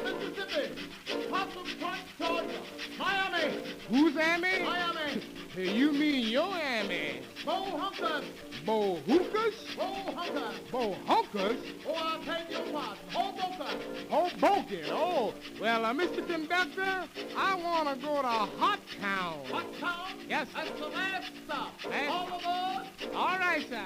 Mississippi, Possum Point, Georgia, Miami. Who's Amy? Miami. Hey, you mean your Amy? Bo Hunkers. Bo Hookers? Bo Hunkers. Bo Hunkers? Oh, I beg your pardon. Hoboken. Hoboken. Oh, well, Mr. Conductor, I want to go to Hot Town. What town? Yes, sir. That's the last stop. Last- All aboard. All right, sir.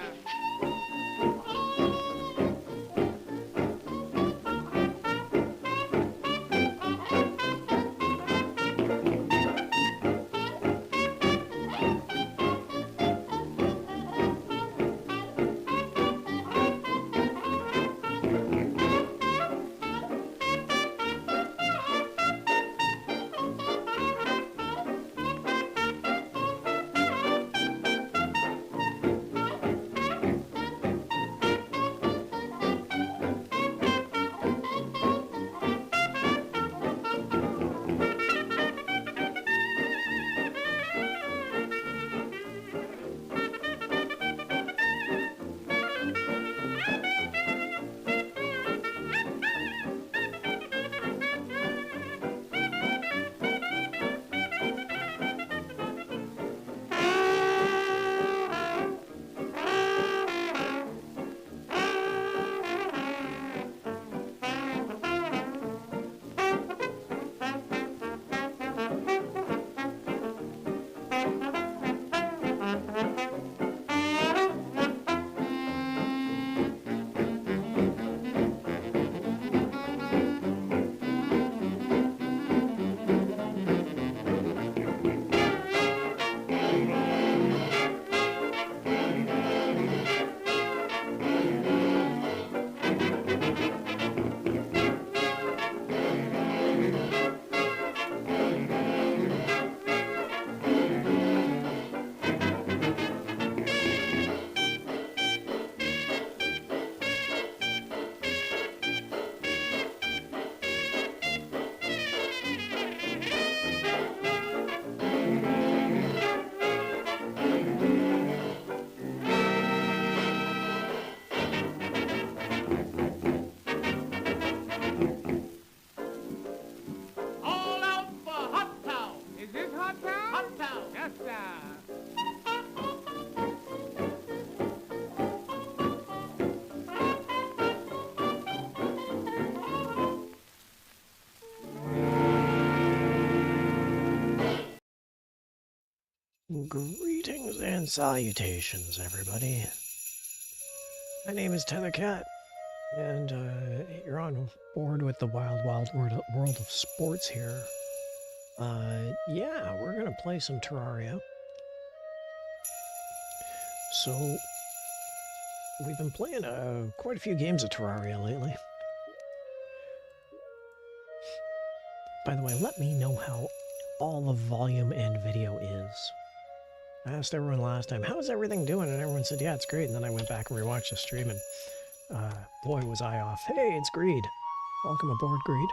Greetings and salutations, everybody. My name is Tethercat, and you're on board with the wild world of sports here. Yeah, we're gonna play some Terraria. So, we've been playing quite a few games of Terraria lately. By the way, let me know how all the volume and video is. I asked everyone last time, how's everything doing? And everyone said, yeah, it's great. And then I went back and rewatched the stream, and boy, was I off. Hey, it's Greed. Welcome aboard, Greed.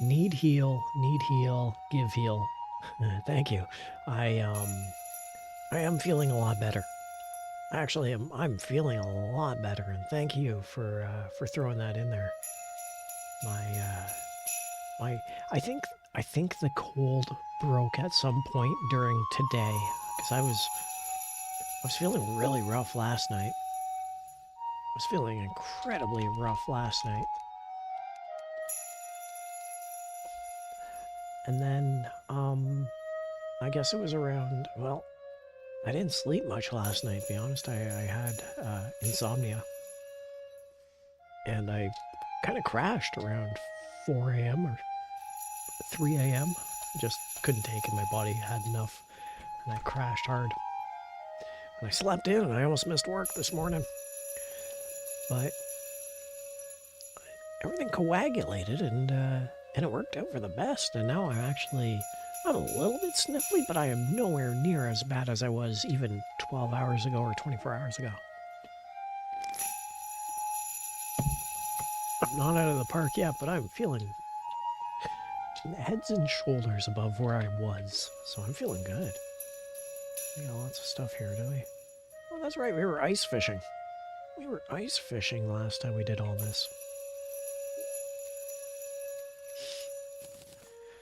Need heal, give heal. Thank you. I am feeling a lot better. Actually, I'm feeling a lot better, and thank you for throwing that in there. I think the cold broke at some point during today, because I was feeling really rough last night. I was feeling incredibly rough last night. And then, I guess it was around, well, I didn't sleep much last night, to be honest. I had insomnia. And I kind of crashed around 4 a.m. or 3 a.m. Just couldn't take it. My body had enough. And I crashed hard. And I slept in, and I almost missed work this morning. But everything coagulated, and it worked out for the best. And now I'm a little bit sniffly, but I am nowhere near as bad as I was even 12 hours ago or 24 hours ago. I'm not out of the park yet, but I'm feeling heads and shoulders above where I was. So I'm feeling good. We got lots of stuff here, do we? Oh, that's right, we were ice fishing. We were ice fishing last time we did all this.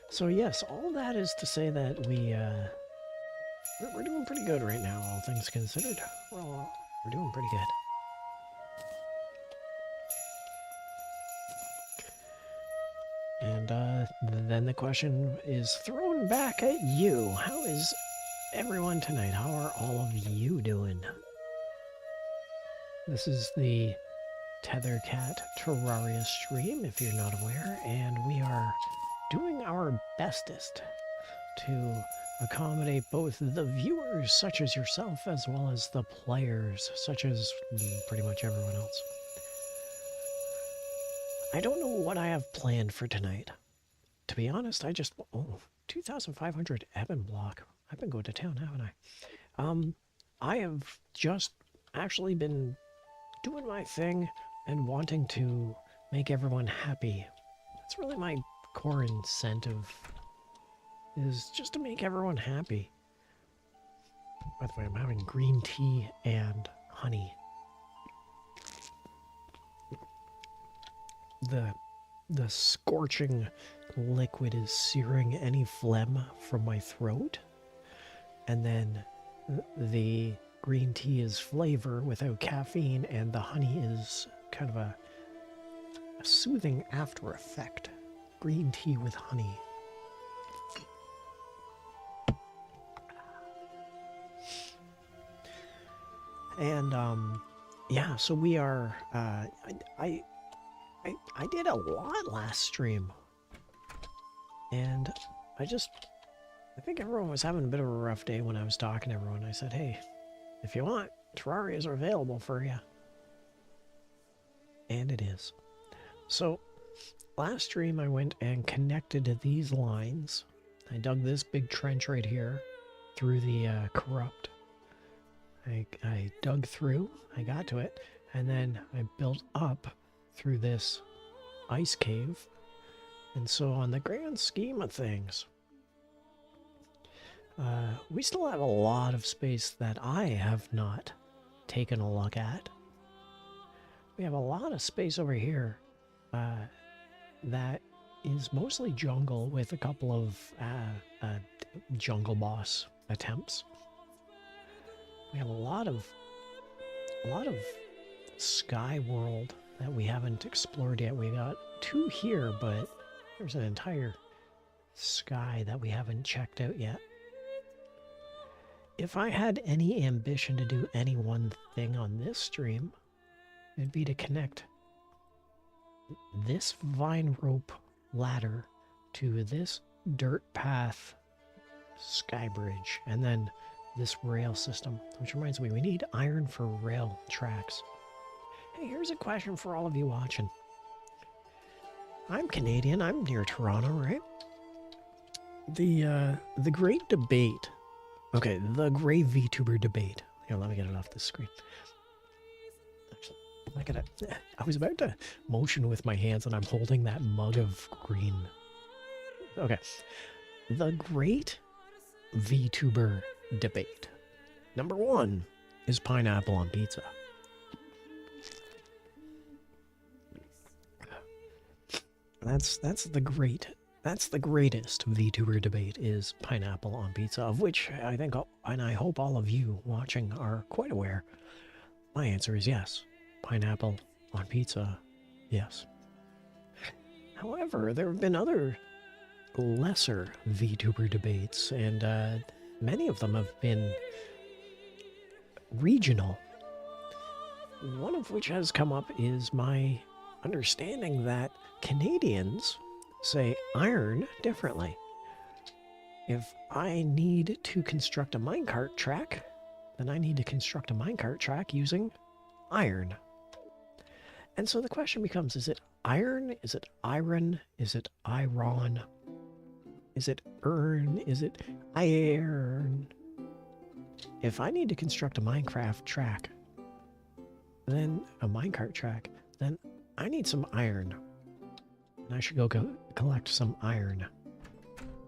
So yes, all that is to say that we're doing pretty good right now, all things considered. Well, we're doing pretty good. And then the question is thrown back at you. How is everyone tonight? How are all of you doing? This is the Tethercat Terraria stream, if you're not aware, and we are doing our bestest to accommodate both the viewers, such as yourself, as well as the players, such as pretty much everyone else. I don't know what I have planned for tonight. To be honest, 2,500 Eben block. I've been going to town, haven't I? I have just actually been doing my thing and wanting to make everyone happy. That's really my core incentive, is just to make everyone happy. By the way, I'm having green tea and honey. The scorching liquid is searing any phlegm from my throat, and then the green tea is flavor without caffeine, and the honey is kind of a soothing after effect. Green tea with honey. And yeah, so we are I did a lot last stream, and I think everyone was having a bit of a rough day when I was talking to everyone. I said, hey, if you want, Terrarias are available for you. And it is. So, last stream I went and connected these lines. I dug this big trench right here through the corrupt. I dug through, I got to it, and then I built up through this ice cave. And so on the grand scheme of things, we still have a lot of space that I have not taken a look at. We have a lot of space over here that is mostly jungle with a couple of jungle boss attempts. We have a lot of sky world that we haven't explored yet. We got 2 here, but there's an entire sky that we haven't checked out yet. If I had any ambition to do any one thing on this stream, it'd be to connect this vine rope ladder to this dirt path sky bridge, and then this rail system. Which reminds me, we need iron for rail tracks. Hey, here's a question for all of you watching. I'm Canadian, I'm near Toronto, right? The great debate. Okay, the great VTuber debate. Here, let me get it off the screen. Actually, I was about to motion with my hands and I'm holding that mug of green. Okay. The great VTuber debate. Number 1 is pineapple on pizza. That's the greatest VTuber debate, is pineapple on pizza, of which I think, and I hope all of you watching are quite aware. My answer is yes. Pineapple on pizza, yes. However, there have been other lesser VTuber debates, and many of them have been regional. One of which has come up is my understanding that Canadians say iron differently. If I need to construct a minecart track, then I need to construct a minecart track using iron. And so the question becomes, is it iron? Is it iron? Is it iron? Is it earn? Is it iron? If I need to construct a Minecraft track, then a minecart track, then I need some iron. And I should go collect some iron.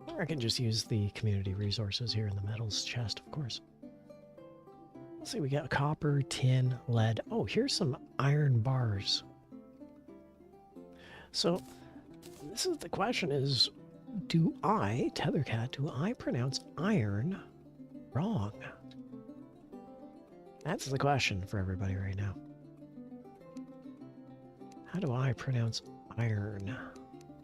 Or I can just use the community resources here in the metals chest, of course. Let's see, we got copper, tin, lead. Oh, here's some iron bars. So, this is the question is, do I, Tethercat, do I pronounce iron wrong? That's the question for everybody right now. How do I pronounce iron?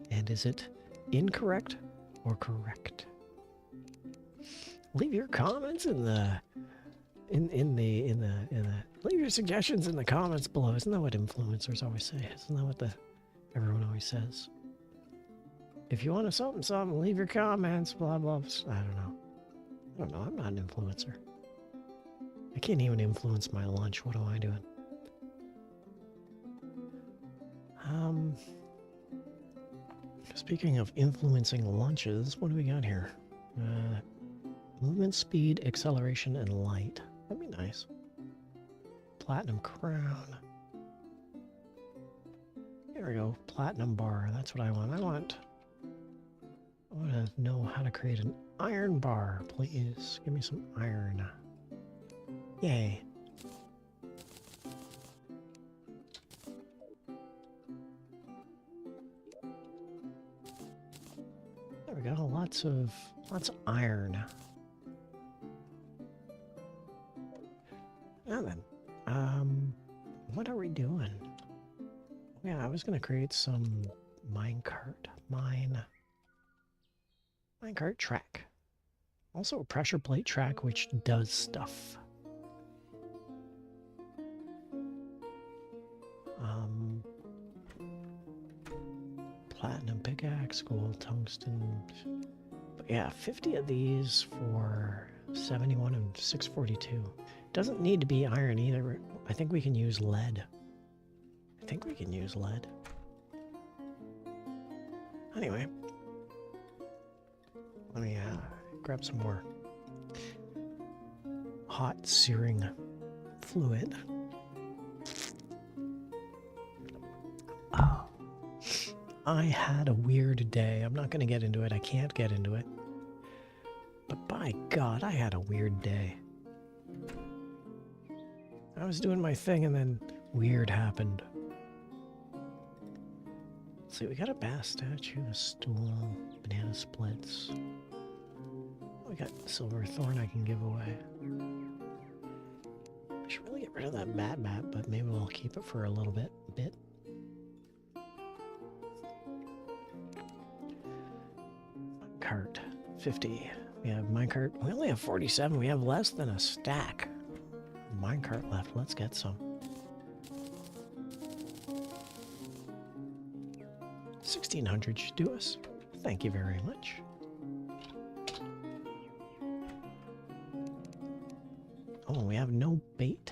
And is it incorrect or correct? Leave your comments in the leave your suggestions in the comments below. Isn't that what influencers always say? Isn't that what everyone always says? If you want to something, leave your comments, blah, blah, blah. I don't know. I'm not an influencer. I can't even influence my lunch. What am I doing? Speaking of influencing lunches, what do we got here? Movement speed, acceleration, and light. That'd be nice. Platinum crown. There we go. Platinum bar. That's what I want. I want to know how to create an iron bar, please. Give me some iron. Yay. There we go. Lots of iron. Now then, what are we doing? Yeah, I was gonna create some minecart track. Also a pressure plate track which does stuff. Platinum pickaxe, gold, tungsten. But yeah, 50 of these for 71 and 642. Doesn't need to be iron either. I think we can use lead. Anyway, let me grab some more hot searing fluid. Oh, I had a weird day. I'm not going to get into it. I can't get into it. But by God, I had a weird day. I was doing my thing and then weird happened. Let's see, we got a bass statue, a stool, banana splits. We got silver thorn I can give away. I should really get rid of that bat, but maybe we'll keep it for a little bit. Minecart, 50. We have minecart. We only have 47. We have less than a stack. Minecart left. Let's get some. 1600 should do us. Thank you very much. Oh, we have no bait.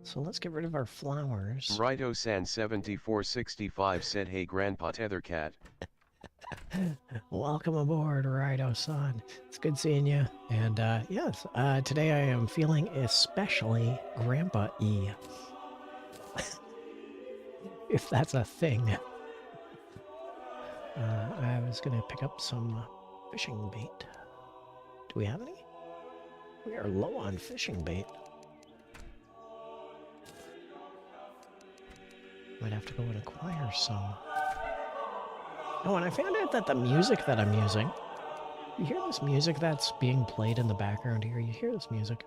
So let's get rid of our flowers. Rido-san7465 said, "Hey Grandpa Tethercat." Welcome aboard, Rido-san. It's good seeing you. And yes, today I am feeling especially Grandpa-y. If that's a thing. I was going to pick up some fishing bait. Do we have any? We are low on fishing bait. Might have to go and acquire some. Oh, and I found out that the music that I'm using, you hear this music that's being played in the background here? You hear this music?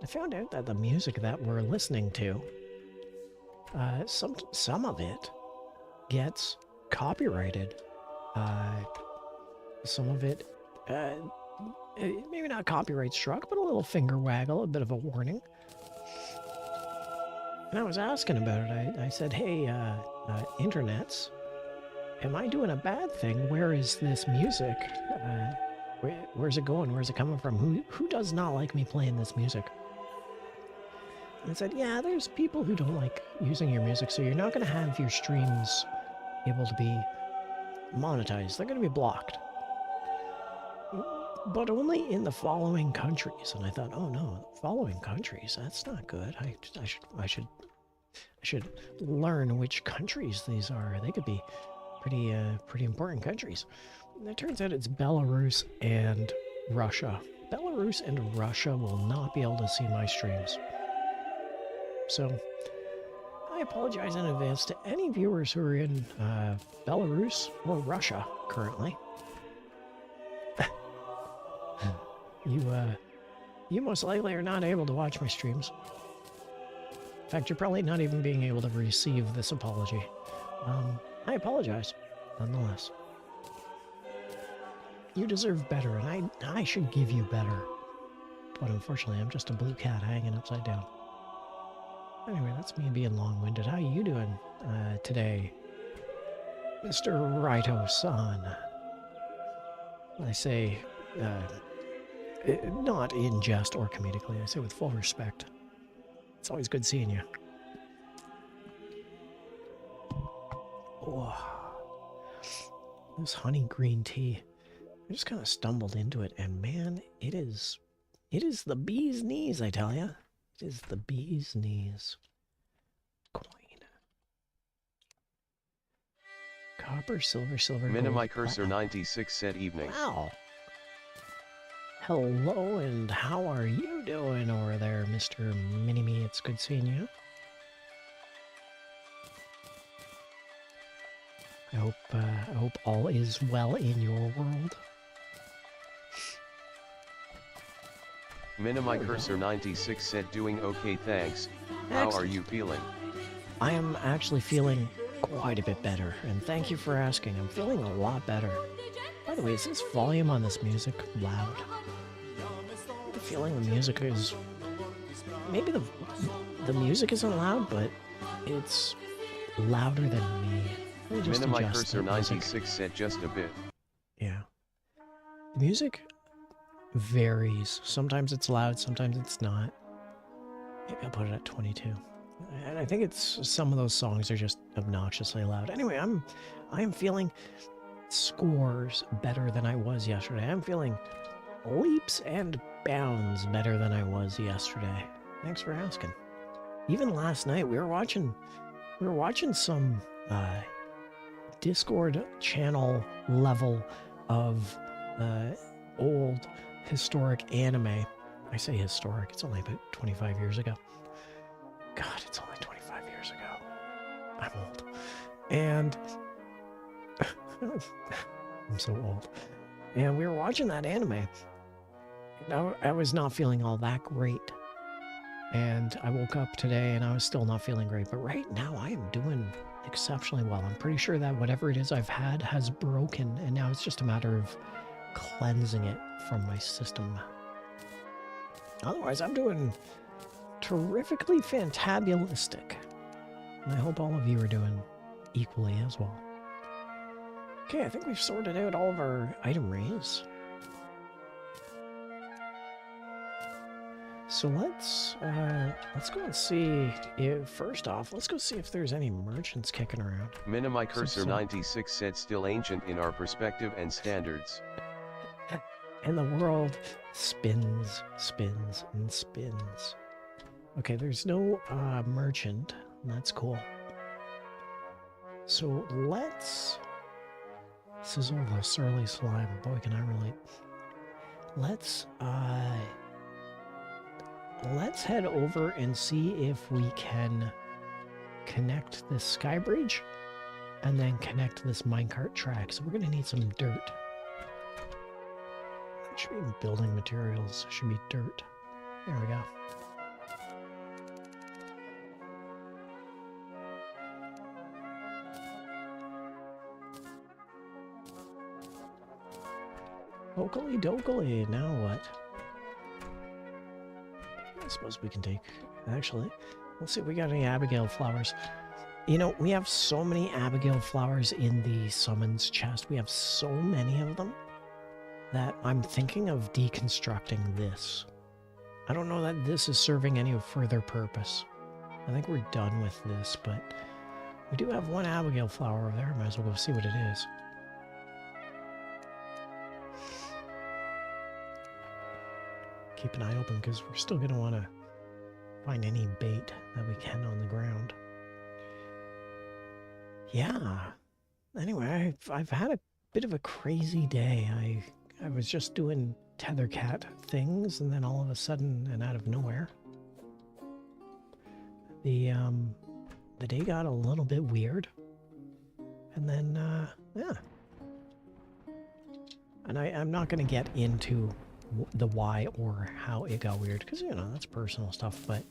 I found out that the music that we're listening to, some of it gets copyrighted. Some of it, maybe not copyright struck, but a little finger waggle, a bit of a warning. And I was asking about it. I said, hey, internets, am I doing a bad thing? Where is this music? Where's it going? Where's it coming from? Who does not like me playing this music? And I said, yeah, there's people who don't like using your music, so you're not going to have your streams able to be monetized. They're going to be blocked. But only in the following countries. And I thought, oh no, following countries, that's not good. I should learn which countries these are. They could be pretty important countries. And it turns out it's Belarus and Russia Belarus and Russia will not be able to see my streams. So, I apologize in advance to any viewers who are in Belarus or Russia currently. You most likely are not able to watch my streams. In fact, you're probably not even being able to receive this apology. I apologize, nonetheless. You deserve better, and I should give you better. But unfortunately, I'm just a blue cat hanging upside down. Anyway, that's me being long-winded. How you doing today, Mr. Raito-san? I say, not in jest or comedically. I say with full respect. It's always good seeing you. Oh, this honey green tea. I just kind of stumbled into it, and man, it is the bee's knees, I tell ya. It is the bee's knees. Coin. Copper, silver, silver, Minimi gold, Cursor platinum. 96 said evening. Wow. Hello, and how are you doing over there, Mr. Mini-Me? It's good seeing you. I hope all is well in your world. Minimi Cursor 96 said doing okay thanks. How are you feeling? I am actually feeling quite a bit better, and thank you for asking. I'm feeling a lot better. By the way, is this volume on this music loud? I have a feeling the music is... Maybe the music isn't loud, but it's louder than me. Let me just Minimi adjust Cursor the music. 96 said just a bit. Yeah. The music varies. Sometimes it's loud, sometimes it's not. Maybe I'll put it at 22. And I think it's some of those songs are just obnoxiously loud. Anyway, I am feeling scores better than I was yesterday. I'm feeling leaps and bounds better than I was yesterday. Thanks for asking. Even last night we were watching some Discord channel level of old historic anime. I say historic, it's only about 25 years ago. God, it's only 25 years ago. I'm old. And I'm so old. And we were watching that anime. And I was not feeling all that great. And I woke up today and I was still not feeling great. But right now I am doing exceptionally well. I'm pretty sure that whatever it is I've had has broken. And now it's just a matter of cleansing it from my system. Otherwise, I'm doing terrifically fantabulistic. And I hope all of you are doing equally as well. Okay, I think we've sorted out all of our item raise. So let's go and see if, first off, let's go see if there's any merchants kicking around. Minimi Cursor 96 said still ancient in our perspective and standards. And the world spins, spins, and spins. Okay, there's no merchant. That's cool. So let's sizzle the surly slime. Boy, can I relate. Let's head over and see if we can connect this sky bridge and then connect this minecart track. So we're gonna need some dirt. It should be building materials. Should be dirt. There we go. Okily dokily, now what? I suppose we can take... Actually, let's see if we got any Abigail flowers. You know, we have so many Abigail flowers in the summons chest. We have so many of them that I'm thinking of deconstructing this. I don't know that this is serving any further purpose. I think we're done with this, but we do have one Abigail flower over there. Might as well go see what it is. Keep an eye open because we're still going to want to find any bait that we can on the ground. Yeah. Anyway, I've had a bit of a crazy day. I was just doing Tethercat things, and then all of a sudden, and out of nowhere, the day got a little bit weird, and then yeah. And I'm not going to get into the why or how it got weird, because, you know, that's personal stuff, but...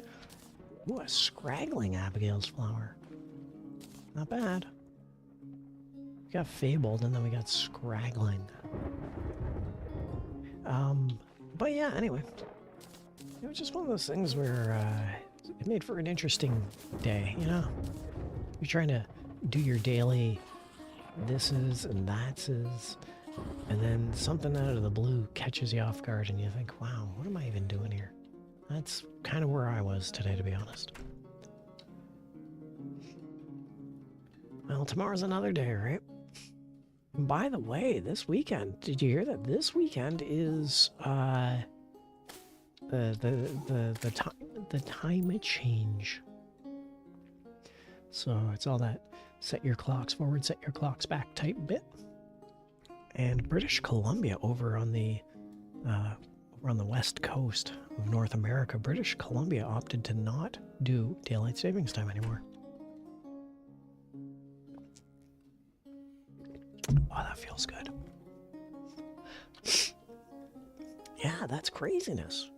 Ooh, a scraggling Abigail's flower. Not bad. We got fabled, and then we got scraggling. But yeah, anyway. It was just one of those things where, it made for an interesting day, you know? You're trying to do your daily thises and thatses, and then something out of the blue catches you off guard, and you think, wow, what am I even doing here? That's kind of where I was today, to be honest. Well, tomorrow's another day, right? By the way, this weekend, did you hear that this weekend is the time change? So it's all that set your clocks forward, set your clocks back type bit. And British Columbia over on the west coast of North America, British Columbia opted to not do daylight savings time anymore. Oh, that feels good. Yeah, that's craziness.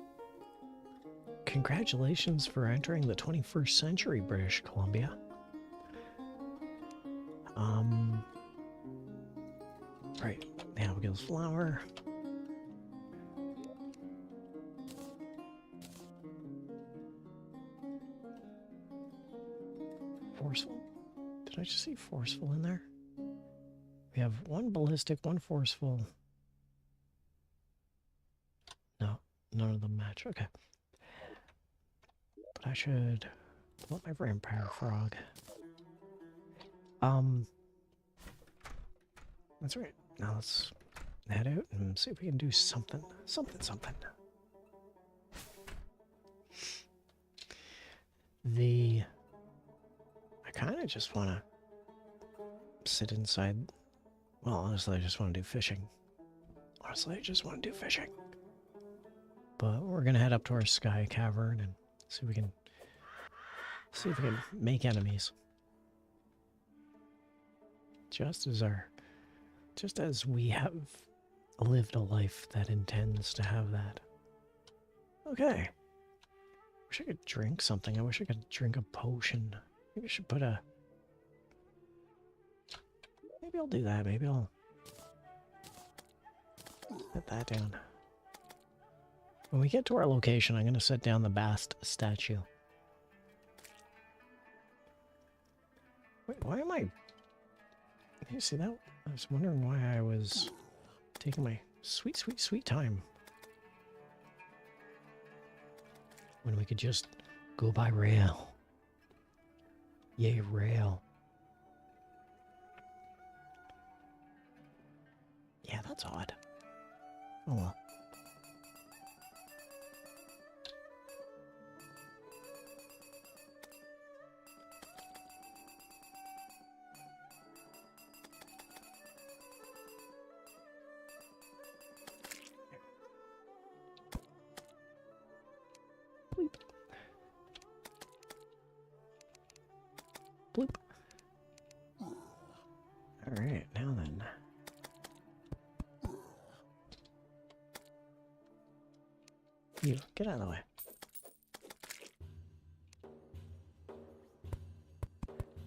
Congratulations for entering the 21st century, British Columbia. Right, Abigail's flower. Forceful? Did I just see forceful in there? We have one ballistic, one forceful. No, none of them match. Okay. But I should pull up my vampire frog. That's right. Now let's head out and see if we can do something. Something. I kind of just want to sit inside. Well, honestly, I just want to do fishing. But we're going to head up to our sky cavern and see if we can make enemies. Just as we have lived a life that intends to have that. Okay. Wish I could drink something. I wish I could drink a potion. Maybe I should put a... Maybe I'll do that. Maybe I'll put that down. When we get to our location, I'm going to set down the Bast statue. Wait, why am I... You see that? I was wondering why I was taking my sweet, sweet, sweet time. When we could just go by rail. Yay, rail. Yeah, that's odd. Oh well. Bleep. Bloop. Alright, now then. You, get out of the way.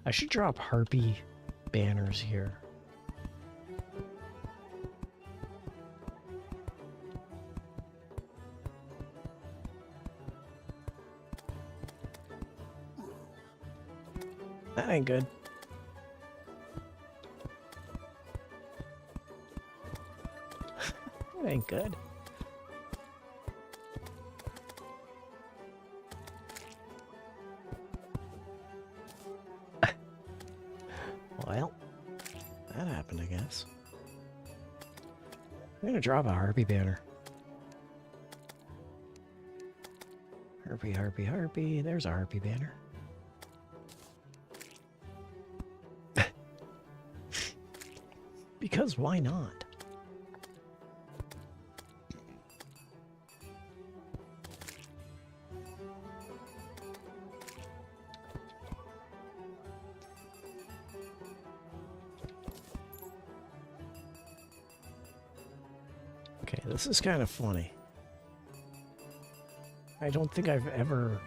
I should drop harpy banners here. That ain't good. That ain't good. Well, that happened, I guess. I'm gonna drop a harpy banner. Harpy, harpy, harpy. There's a harpy banner. Because why not? Okay, this is kind of funny. I don't think I've ever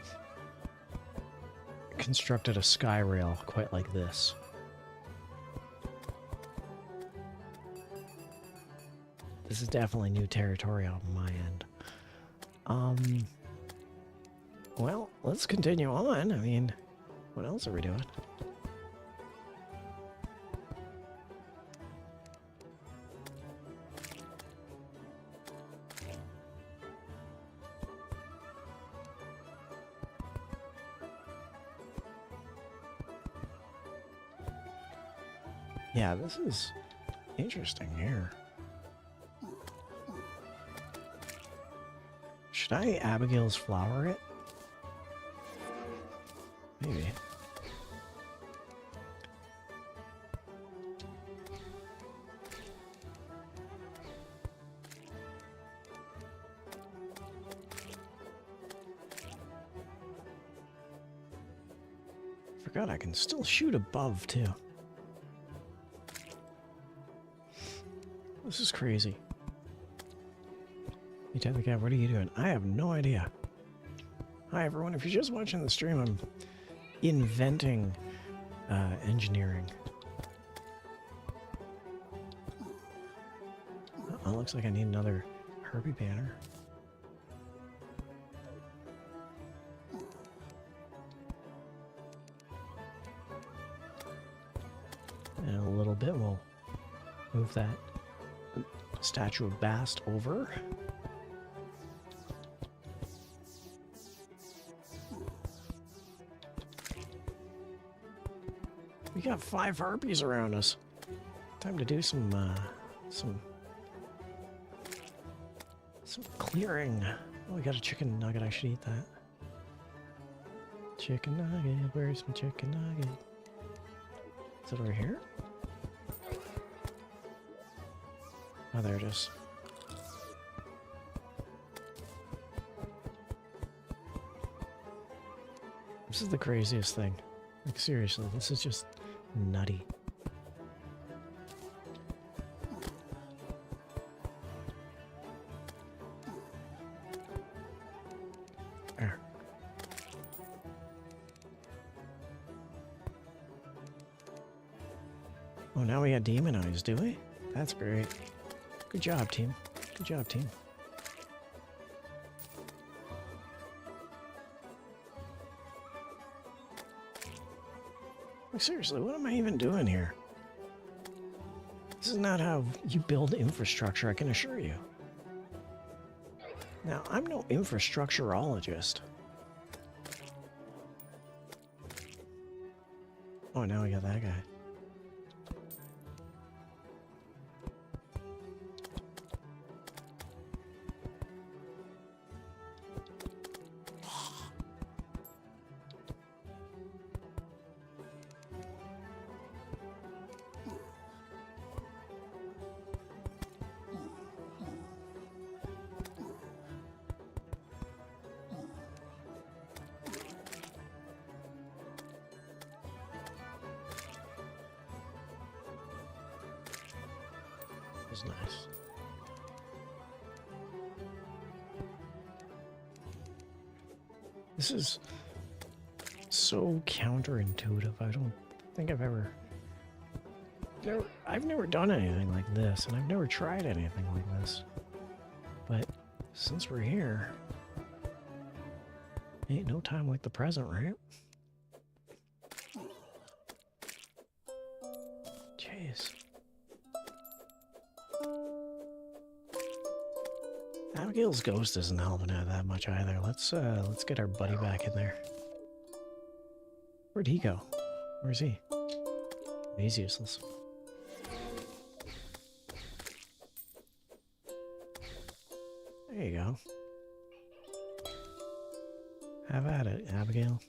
constructed a sky rail quite like this. This is definitely new territory on my end. Well, let's continue on. I mean, what else are we doing? Yeah, this is interesting here. Should I Abigail's flower it? Maybe. Forgot I can still shoot above too. This is crazy. Hey, Tethercat, what are you doing? I have no idea. Hi, everyone. If you're just watching the stream, I'm inventing engineering. Oh, looks like I need another Herbie banner. And a little bit, we'll move that statue of Bast over. We got 5 harpies around us. Time to do some clearing. Oh, we got a chicken nugget. I should eat that. Chicken nugget. Where's my chicken nugget? Is it over here? Oh, there it is. This is the craziest thing. Like, seriously, this is just nutty. There. Oh, now we got demon eyes, do we? That's great. Good job, team. Good job, team. Like, seriously, what am I even doing here? This is not how you build infrastructure, I can assure you. Now, I'm no infrastructurologist. Oh, now we got that guy. Was nice. This is so counterintuitive. I don't think I've never done anything like this, and I've never tried anything like this. But since we're here, ain't no time like the present, right? Jeez. Abigail's ghost isn't helping out that much either. Let's get our buddy back in there. Where'd he go? Where's he? He's useless. There you go. Have at it, Abigail.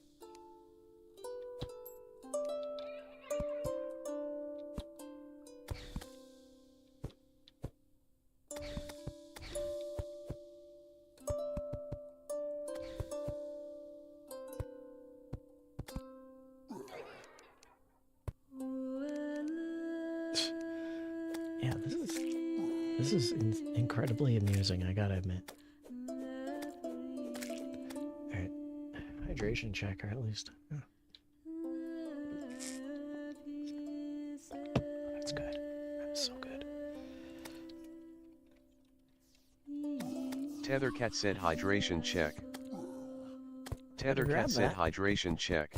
This is incredibly amusing, I gotta admit. Alright. Hydration check, or at least. Yeah. That's good. That's so good. Tethercat said hydration check. Tethercat said hydration check.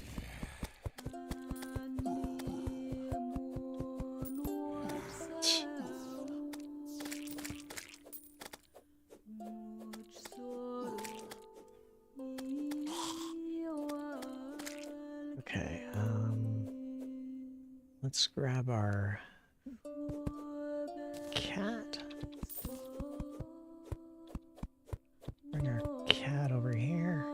Okay, let's grab our cat. Bring our cat over here.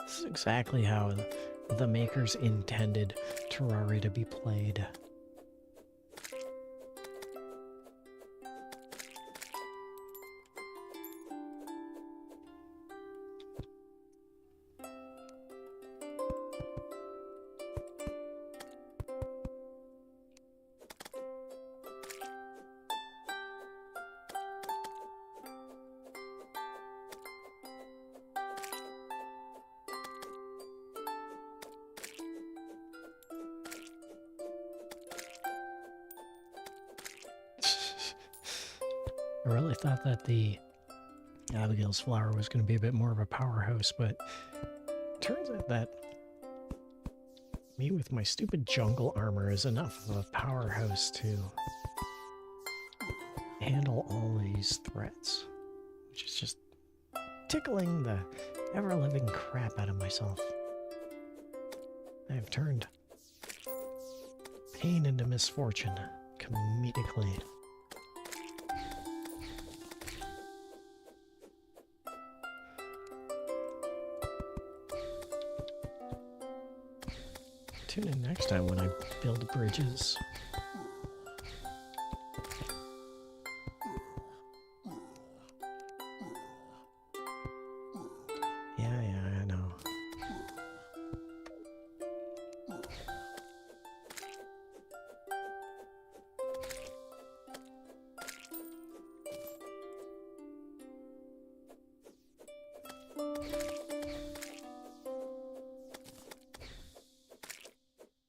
This is exactly how the makers intended Terraria to be played. I really thought that the Abigail's flower was going to be a bit more of a powerhouse, but it turns out that me with my stupid jungle armor is enough of a powerhouse to handle all these threats, which is just tickling the ever-living crap out of myself. I have turned pain into misfortune, comedically. Tune in next time when I build bridges. Yeah, I know.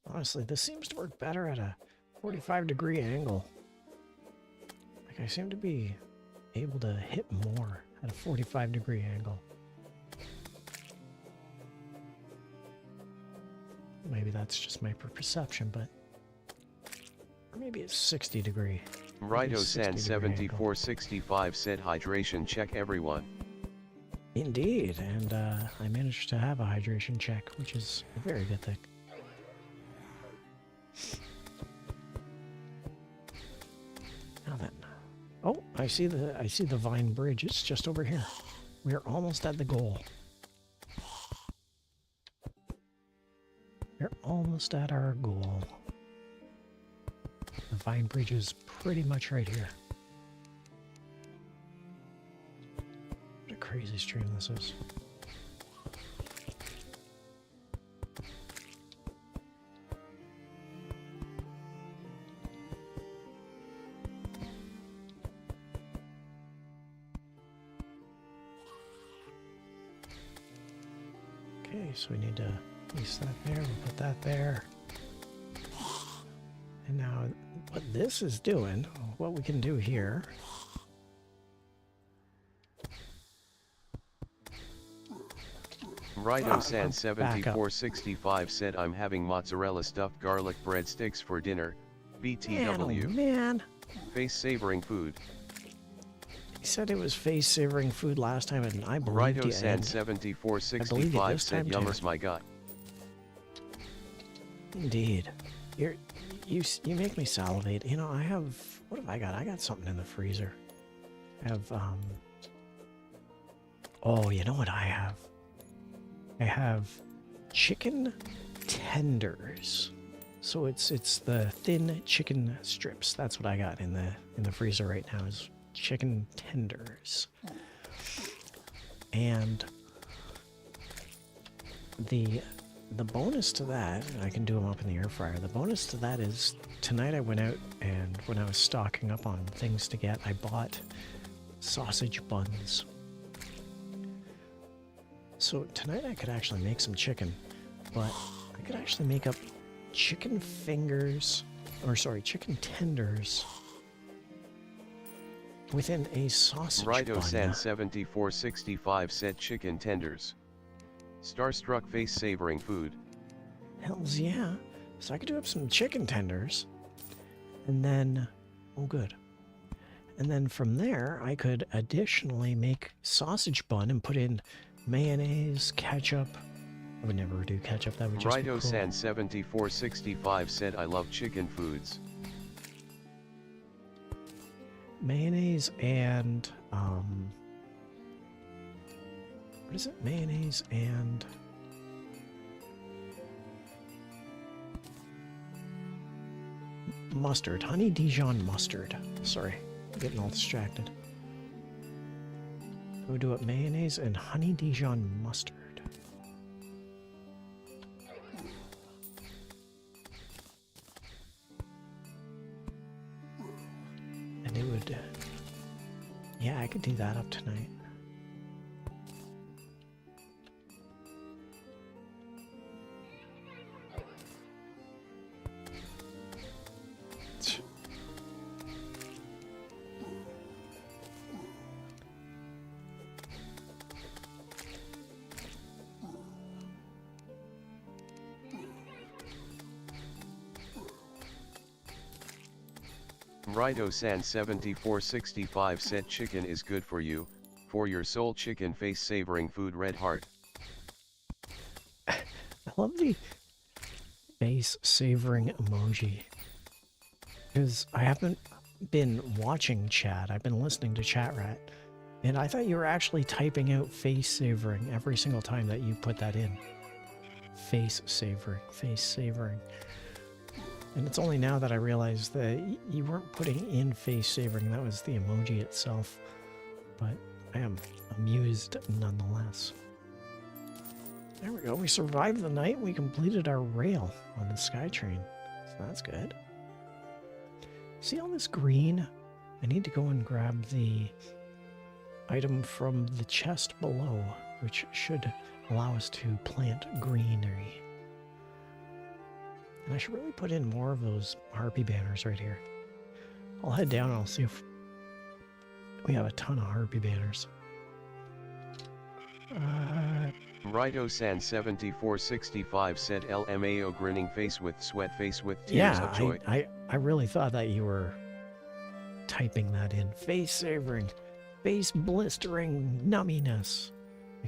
Honestly, this seems to work better at a 45-degree angle. Like, I seem to be able to hit more at a 45-degree angle. Maybe that's just my perception, but... Or maybe it's 60-degree. Righto-san7465 said hydration check everyone. Indeed, and I managed to have a hydration check, which is a very good thing. Now then, oh, I see the vine bridge. It's just over here. We're almost at the goal. We're almost at our goal. The vine bridge is pretty much right here. What a crazy stream this is. Okay, so we need to place that there, we'll put that there. And now what this is doing, what we can do here. Righto-san7465 said I'm having mozzarella stuffed garlic breadsticks for dinner. BTW. Man. Face savoring food. He said it was face savoring food last time, and I believed you. Righto-san7465 said yummers my gut. Indeed. You make me salivate. You know, I have... What have I got? I got something in the freezer. I have, Oh, you know what I have? I have chicken tenders. So it's the thin chicken strips. That's what I got in the freezer right now, is chicken tenders. and the bonus to that, I can do them up in the air fryer. The bonus to that is tonight I went out and when I was stocking up on things to get, I bought sausage buns. So tonight I could actually make some chicken, but I could actually make up chicken fingers, or sorry, chicken tenders within a sausage bun. Rito-san7465 said chicken tenders. Starstruck face savoring food. Hells yeah. So I could do up some chicken tenders. And then, oh good. And then from there, I could additionally make sausage bun and put in mayonnaise, ketchup. I would never do ketchup, that would just be cool. Rito-san7465 said I love chicken foods. Mayonnaise and, what is it? Mayonnaise and... mustard. Honey Dijon mustard. Sorry, I'm getting all distracted. We'll do it mayonnaise and honey Dijon mustard. And it would... yeah, I could do that up tonight. Rito-san7465 said chicken is good for you, for your soul. Chicken face savoring food. Red heart. I love the face savoring emoji. Because I haven't been watching chat, I've been listening to Chat Rat. And I thought you were actually typing out face savoring every single time that you put that in. Face savoring, face savoring. And it's only now that I realized that you weren't putting in face savoring, that was the emoji itself. But I am amused nonetheless. There we go, we survived the night, we completed our rail on the SkyTrain. So that's good. See all this green? I need to go and grab the item from the chest below, which should allow us to plant greenery. And I should really put in more of those harpy banners right here. I'll head down and I'll see if we have a ton of harpy banners. Rito-san7465 said LMAO grinning face with sweat face with tears of joy. I really thought that you were typing that in. Face savoring, face blistering numminess.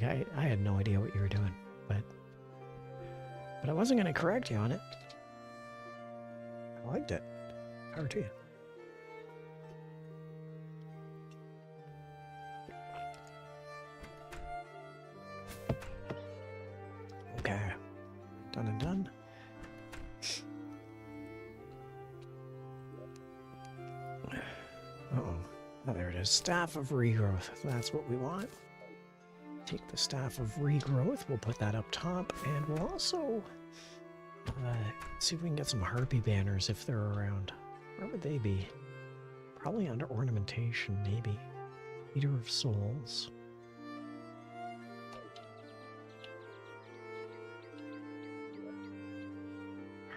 Like I had no idea what you were doing, but I wasn't going to correct you on it. I liked it. Power to you. Okay. Done and done. Uh-oh. Oh, there it is. Staff of Regrowth. That's what we want. Take the Staff of Regrowth. We'll put that up top. And we'll also... see if we can get some harpy banners if they're around. Where would they be? Probably under ornamentation, maybe. Eater of Souls.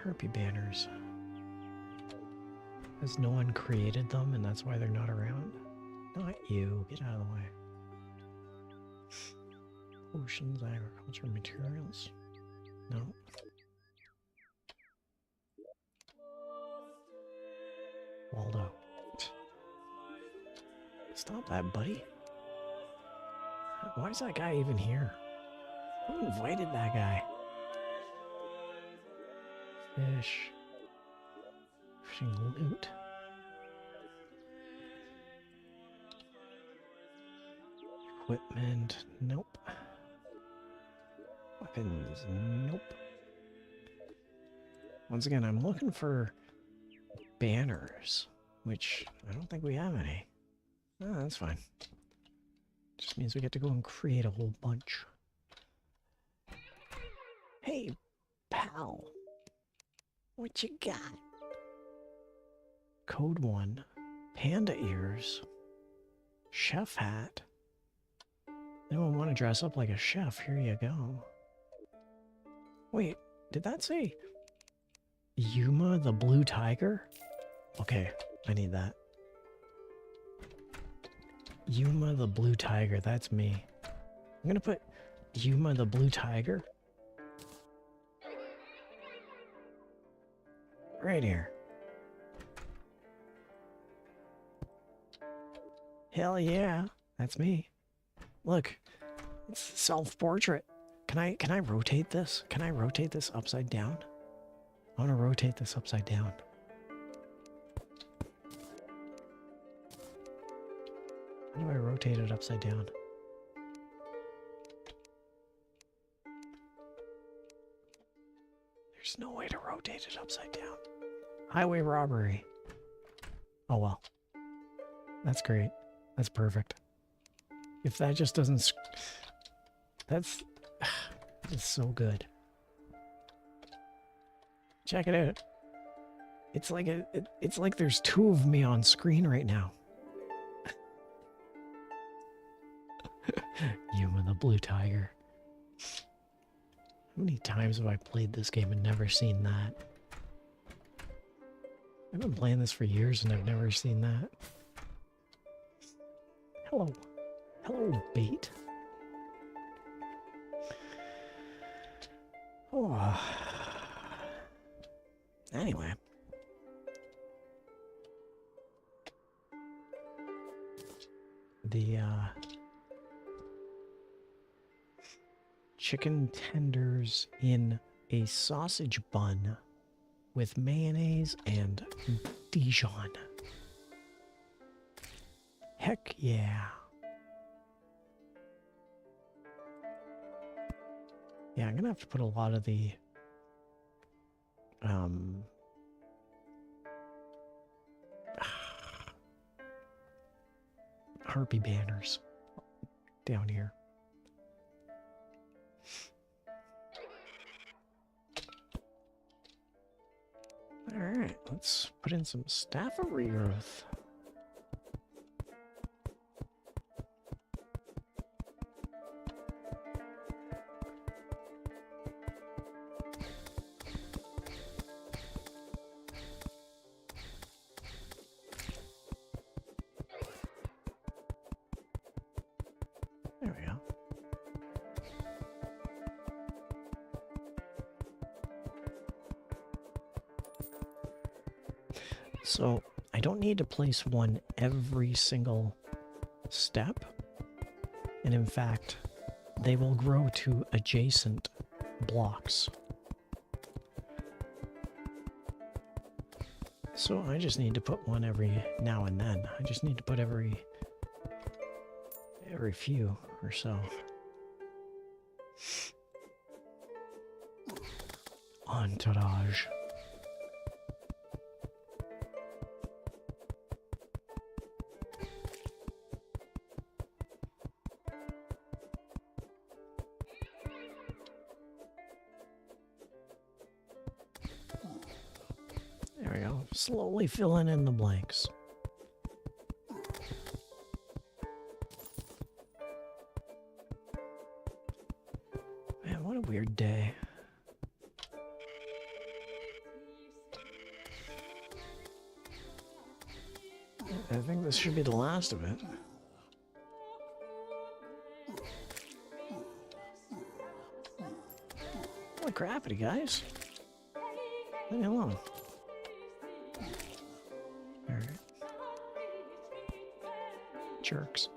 Harpy banners. Has no one created them and that's why they're not around? Not you. Get out of the way. Oceans, agriculture, materials. No. Waldo. Stop that, buddy. Why is that guy even here? Who invited that guy? Fish. Fishing loot. Equipment. Nope. Weapons. Nope. Once again, I'm looking for banners, which I don't think we have any. Oh, that's fine. Just means we get to go and create a whole bunch. Hey, pal. What you got? Code 1. Panda ears. Chef hat. Anyone want to dress up like a chef? Here you go. Wait, did that say Yuma the Blue Tiger? Okay, I need that. Yuma the Blue Tiger, that's me. I'm gonna put Yuma the Blue Tiger right here. Hell yeah, that's me. Look, it's self-portrait. Can I rotate this? Can I rotate this upside down? I want to rotate this upside down. How do I rotate it upside down? There's no way to rotate it upside down. Highway robbery. Oh well. That's great. That's perfect. If that just doesn't... That's so good. Check it out. It's like it's like there's two of me on screen right now. Yuma the Blue Tiger. How many times have I played this game and never seen that? I've been playing this for years and I've never seen that. Hello. Hello, Bait. Oh. Anyway. The, chicken tenders in a sausage bun with mayonnaise and Dijon. Heck yeah. Yeah, I'm gonna have to put a lot of the harpy banners down here. Alright, let's put in some staff of regrowth. There we go. So, I don't need to place one every single step. And in fact, they will grow to adjacent blocks. So I just need to put one every now and then. I just need to put every few or so. Entourage. There we go. Slowly filling in the blanks. Man, what a weird day. I think this should be the last of it. Holy crappity, guys. Leave me alone. Alright. Jerks.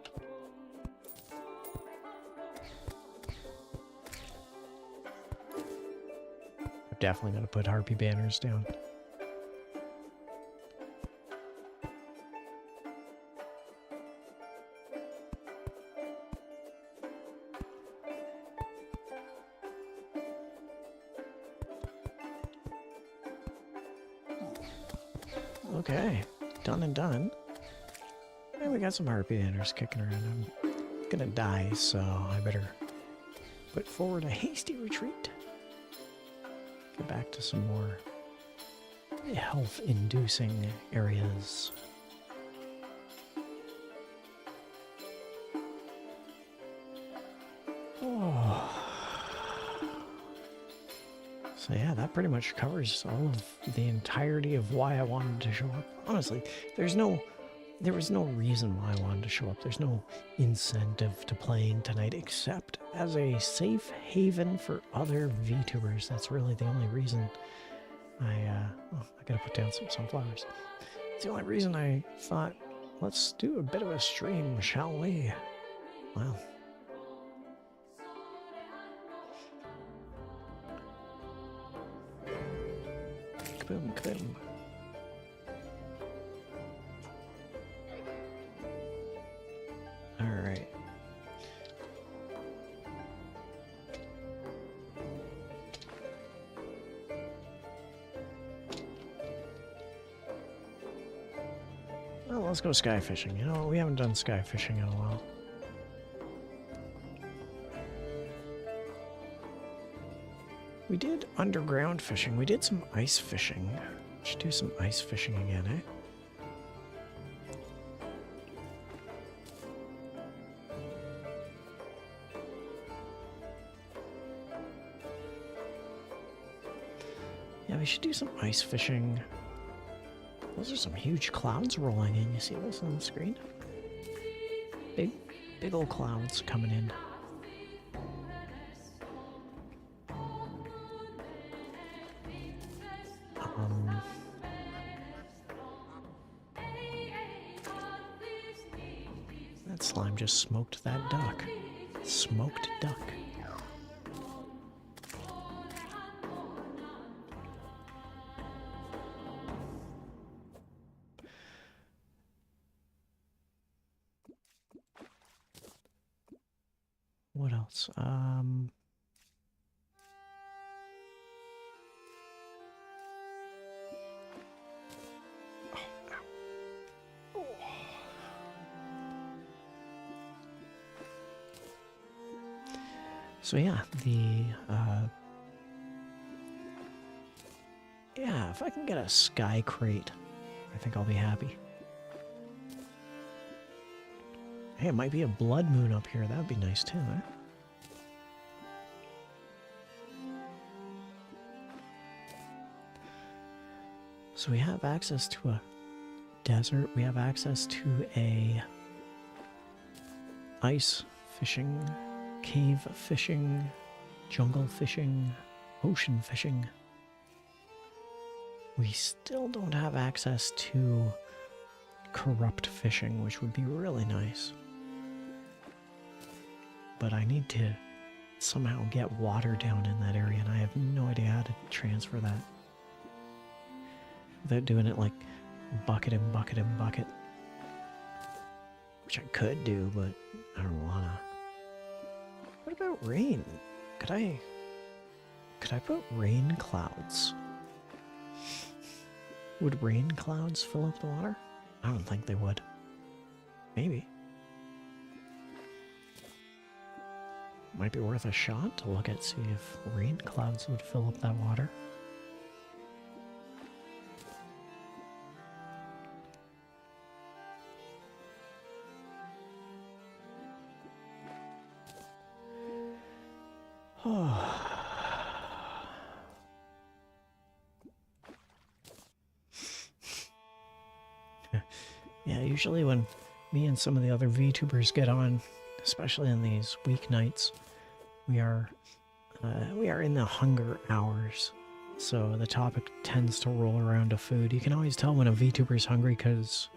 I'm definitely going to put harpy banners down. Okay, done and done. And we got some harpy banners kicking around. gonna die, so I better put forward a hasty retreat. Get back to some more health-inducing areas. Oh. So yeah, that pretty much covers all of the entirety of why I wanted to show up. Honestly, there was no reason why I wanted to show up. There's no incentive to playing tonight except as a safe haven for other VTubers. That's really the only reason I gotta put down some sunflowers. It's the only reason I thought, let's do a bit of a stream, shall we? Wow. Kaboom, kaboom. Alright. Well, let's go sky fishing. You know, we haven't done sky fishing in a while. We did underground fishing. We did some ice fishing. Should do some ice fishing again, eh? Yeah, we should do some ice fishing. Those are some huge clouds rolling in. You see this on the screen? Big old clouds coming in. That slime just smoked that duck. Smoked duck. What else? So yeah, yeah, if I can get a sky crate, I think I'll be happy. Hey, it might be a blood moon up here. That would be nice too, eh? So we have access to a desert. We have access to a ice fishing, cave fishing, jungle fishing, ocean fishing. We still don't have access to corrupt fishing, which would be really nice. But I need to somehow get water down in that area, and I have no idea how to transfer that without doing it like bucket and bucket and bucket, which I could do, but I don't wanna. What about rain? Could I put rain clouds? Would rain clouds fill up the water? I don't think they would. Maybe. Might be worth a shot to look at, see if rain clouds would fill up that water. Yeah, usually when me and some of the other VTubers get on, especially on these weeknights, we are in the hunger hours, so the topic tends to roll around to food. You can always tell when a VTuber is hungry because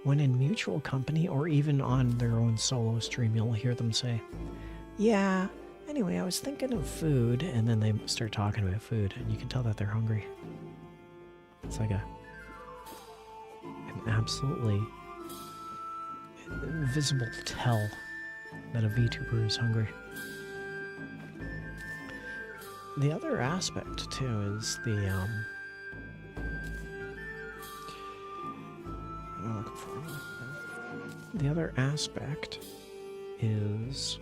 when in mutual company or even on their own solo stream, you'll hear them say, "Yeah, anyway, I was thinking of food," and then they start talking about food, and you can tell that they're hungry. It's like an absolutely visible tell that a VTuber is hungry. The other aspect too is the other aspect is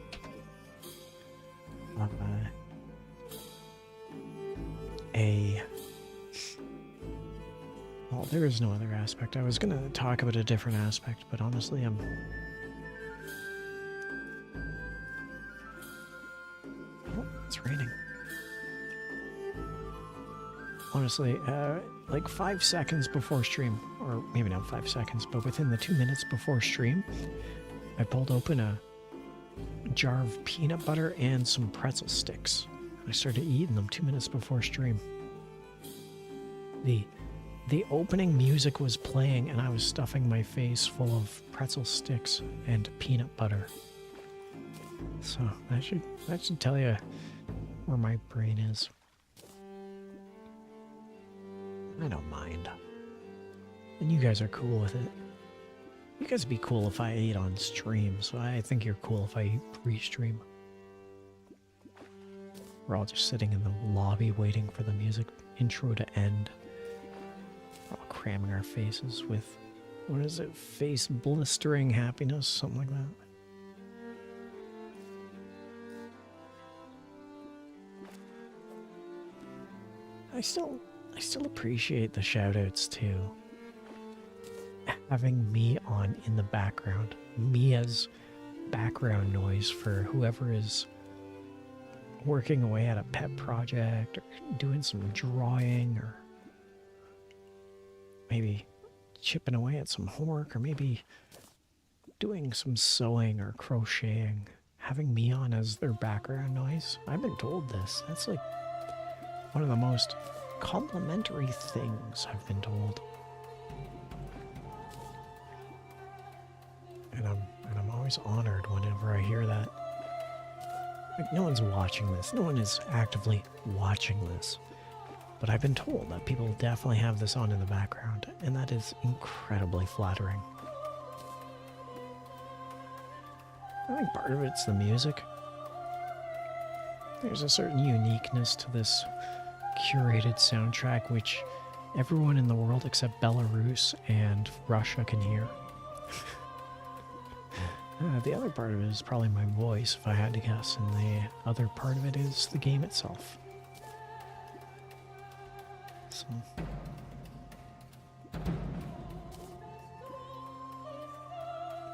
well, there is no other aspect. I was going to talk about a different aspect, but honestly, oh, it's raining. Honestly, like 5 seconds before stream, or maybe not 5 seconds, but within the 2 minutes before stream, I pulled open a jar of peanut butter and some pretzel sticks. I started eating them 2 minutes before stream. The opening music was playing and I was stuffing my face full of pretzel sticks and peanut butter. So that should tell you where my brain is. I don't mind. And you guys are cool with it. You guys would be cool if I ate on stream, so I think you're cool if I eat pre-stream. We're all just sitting in the lobby waiting for the music intro to end. We're all cramming our faces with, what is it, face blistering happiness, something like that. I still appreciate the shoutouts too. Having me on in the background, me as background noise for whoever is working away at a pet project or doing some drawing or maybe chipping away at some homework or maybe doing some sewing or crocheting. Having me on as their background noise. I've been told this. That's like one of the most complimentary things I've been told. And I'm always honored whenever I hear that. Like, no one's watching this. No one is actively watching this. But I've been told that people definitely have this on in the background, and that is incredibly flattering. I think part of it's the music. There's a certain uniqueness to this curated soundtrack which everyone in the world except Belarus and Russia can hear. The other part of it is probably my voice, if I had to guess, and the other part of it is the game itself. So.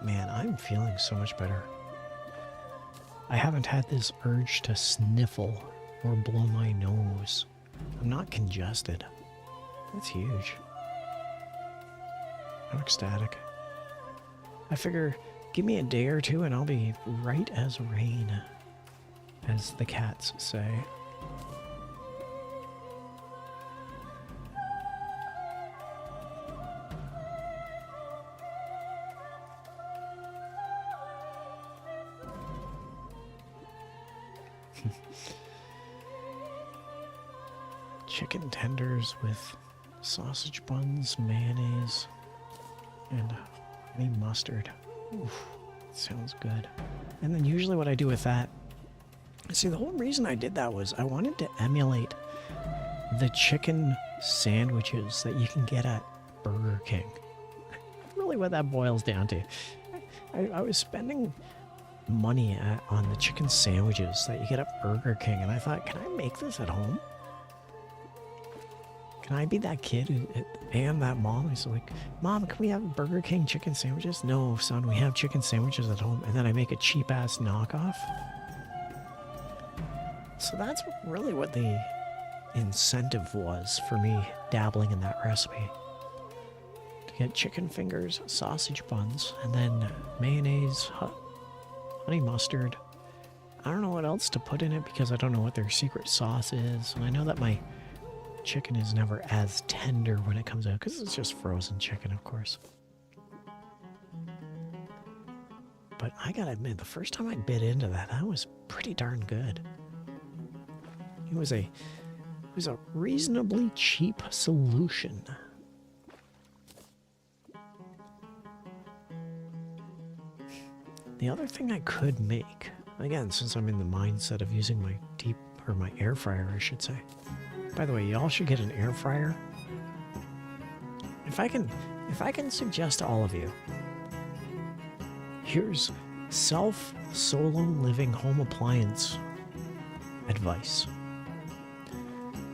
Man, I'm feeling so much better. I haven't had this urge to sniffle or blow my nose. I'm not congested. That's huge. I'm ecstatic. I figure, give me a day or two and I'll be right as rain, as the cats say. Chicken tenders with sausage buns, mayonnaise, and honey mustard. Oof, sounds good. And then usually what I do with that, see, the whole reason I did that was I wanted to emulate the chicken sandwiches that you can get at Burger King. Really what that boils down to. I was spending money on the chicken sandwiches that you get at Burger King, and I thought, can I make this at home? Can I be that kid and that mom who's like, Mom, can we have Burger King chicken sandwiches? No, son, we have chicken sandwiches at home. And then I make a cheap-ass knockoff. So that's really what the incentive was for me dabbling in that recipe. To get chicken fingers, sausage buns, and then mayonnaise, honey mustard. I don't know what else to put in it because I don't know what their secret sauce is. And I know that my chicken is never as tender when it comes out because it's just frozen chicken, of course. But I gotta admit, the first time I bit into that was pretty darn good. It was a reasonably cheap solution. The other thing I could make, again, since I'm in the mindset of using my my air fryer, I should say. By the way, y'all should get an air fryer. If I can suggest to all of you, here's Solo living home appliance advice.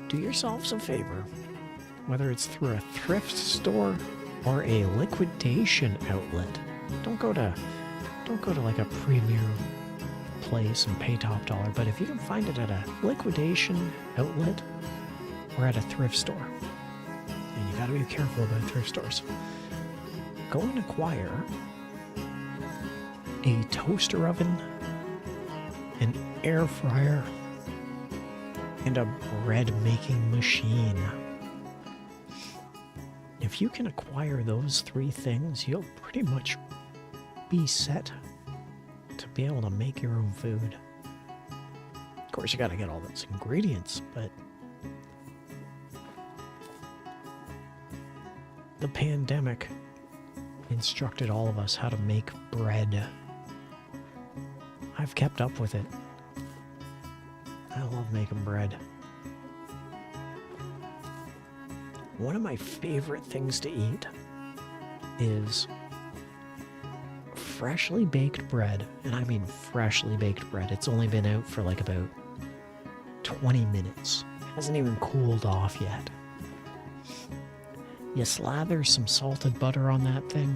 Do yourselves a favor, whether it's through a thrift store or a liquidation outlet. Don't go to like a premier place and pay top dollar, but if you can find it at a liquidation outlet or at a thrift store, and you gotta be careful about thrift stores, go and acquire a toaster oven, an air fryer, and a bread making machine. If you can acquire those 3 things, you'll pretty much be set to be able to make your own food. Of course, you gotta get all those ingredients, but the pandemic instructed all of us how to make bread. I've kept up with it. I love making bread. One of my favorite things to eat is freshly baked bread, and I mean freshly baked bread. It's only been out for like about 20 minutes. It hasn't even cooled off yet. You slather some salted butter on that thing.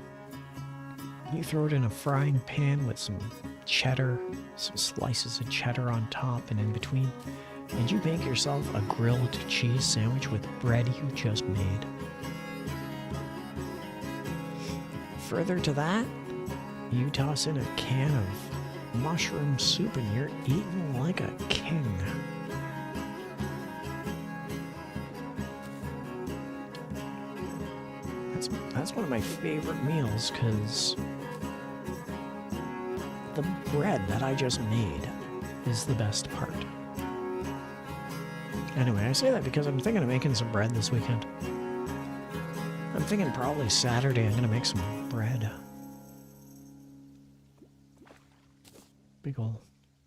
You throw it in a frying pan with some cheddar, some slices of cheddar on top and in between, and you make yourself a grilled cheese sandwich with bread you just made. Further to that, you toss in a can of mushroom soup and you're eating like a king. That's one of my favorite meals, because the bread that I just made is the best part. Anyway, I say that because I'm thinking of making some bread this weekend. I'm thinking probably Saturday I'm gonna make some bread.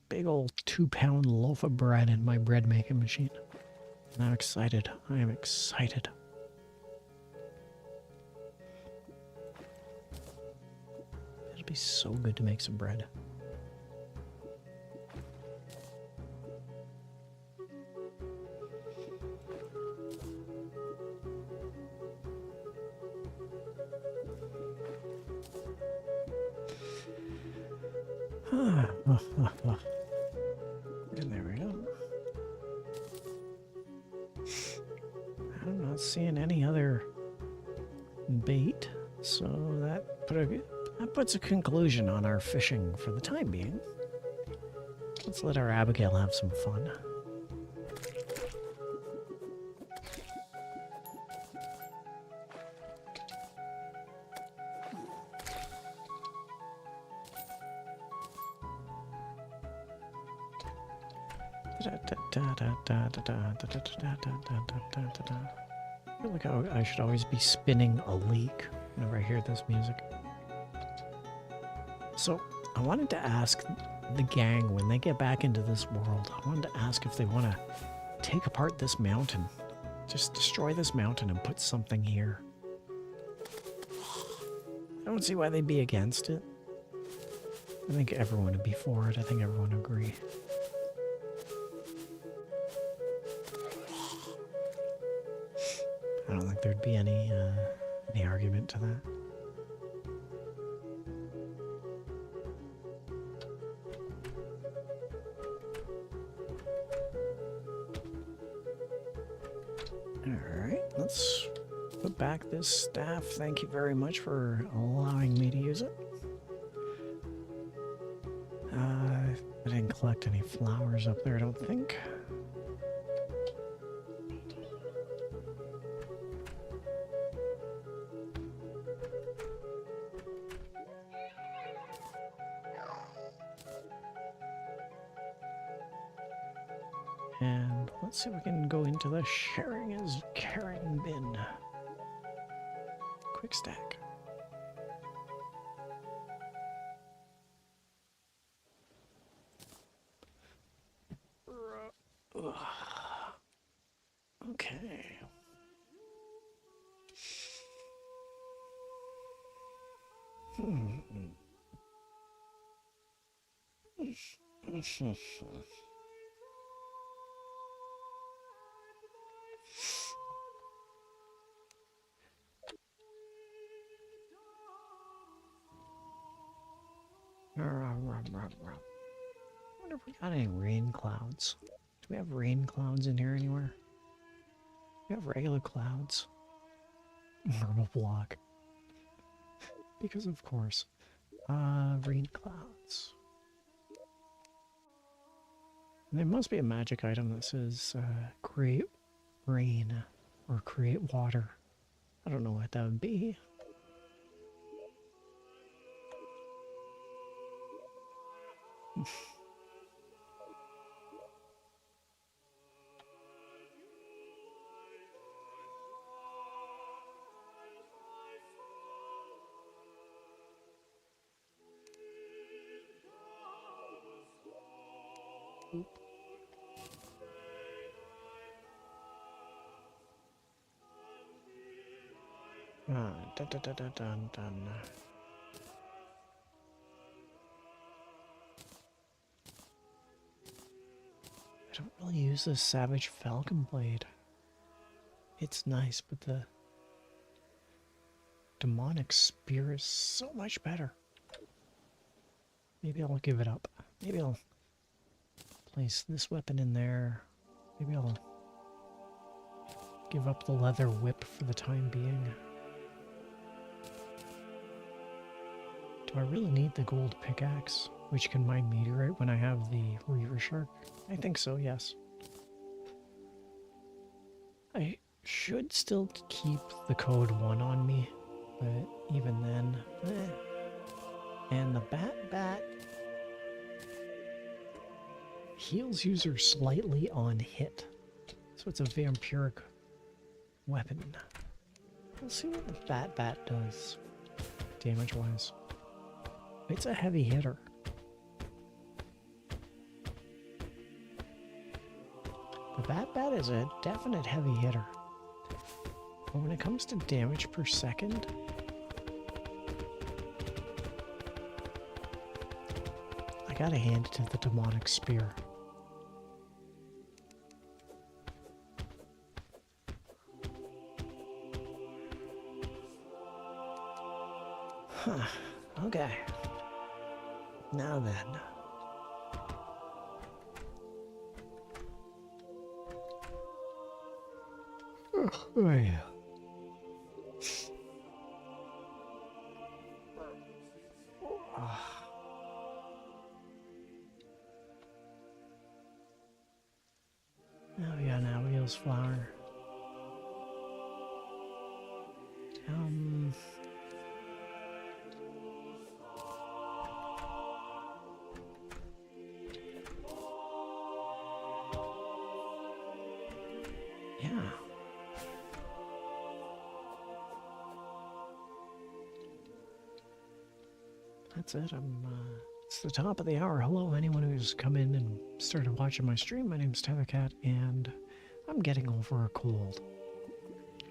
Big old 2-pound loaf of bread in my bread making machine. And I'm excited. I am excited. It'll be so good to make some bread. And there we go. I'm not seeing any other bait, so that puts a conclusion on our fishing for the time being. Let's let our Abigail have some fun. I feel like I should always be spinning a leak whenever I hear this music. So, I wanted to ask the gang, when they get back into this world, I wanted to ask if they want to take apart this mountain. Just destroy this mountain and put something here. I don't see why they'd be against it. I think everyone would be for it. I think everyone would agree. I don't think there'd be any argument to that. Alright, let's put back this staff. Thank you very much for allowing me to use it. I didn't collect any flowers up there, I don't think. And let's see if we can go into the sharing is caring bin. Quick stack. Okay. I wonder if we got any rain clouds. Do we have rain clouds in here anywhere? We have regular clouds. Marble block. Because of course. Rain clouds. And there must be a magic item that says create rain or create water. I don't know what that would be. Dun, dun, dun, dun, dun, dun. I don't really use the Savage Falcon Blade. It's nice, but the Demonic Spear is so much better. Maybe I'll give it up. Maybe I'll place this weapon in there. Maybe I'll give up the leather whip for the time being. Do I really need the gold pickaxe, which can mine meteorite when I have the Reaver Shark? I think so, yes. I should still keep the code 1 on me, but even then, And the Bat heals user slightly on hit, so it's a vampiric weapon. We'll see what the Bat does, damage-wise. It's a heavy hitter. The Bat is a definite heavy hitter. But when it comes to damage per second, I gotta hand it to the Demonic Spear. Huh, okay. Now then. Oh yeah. Now we got an Abigail's flower. Yeah. That's it. It's the top of the hour. Hello, anyone who's come in and started watching my stream. My name's Tethercat, and I'm getting over a cold,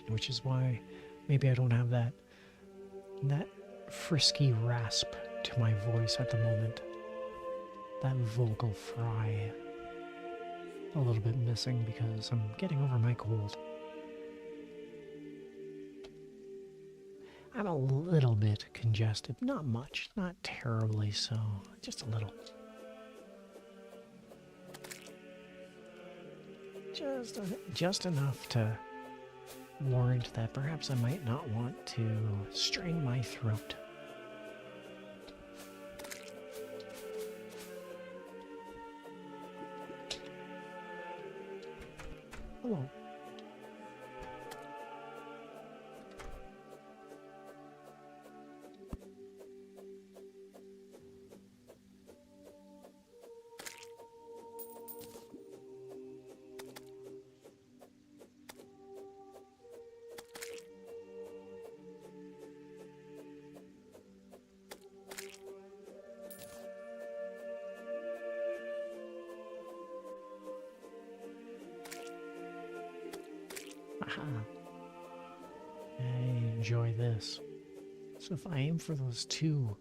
which is why maybe I don't have that frisky rasp to my voice at the moment. That vocal fry. A little bit missing because I'm getting over my cold. I'm a little bit congested. Not much. Not terribly so. Just a little. Just enough to warrant that perhaps I might not want to strain my throat. Hello. I enjoy this. So if I aim for those two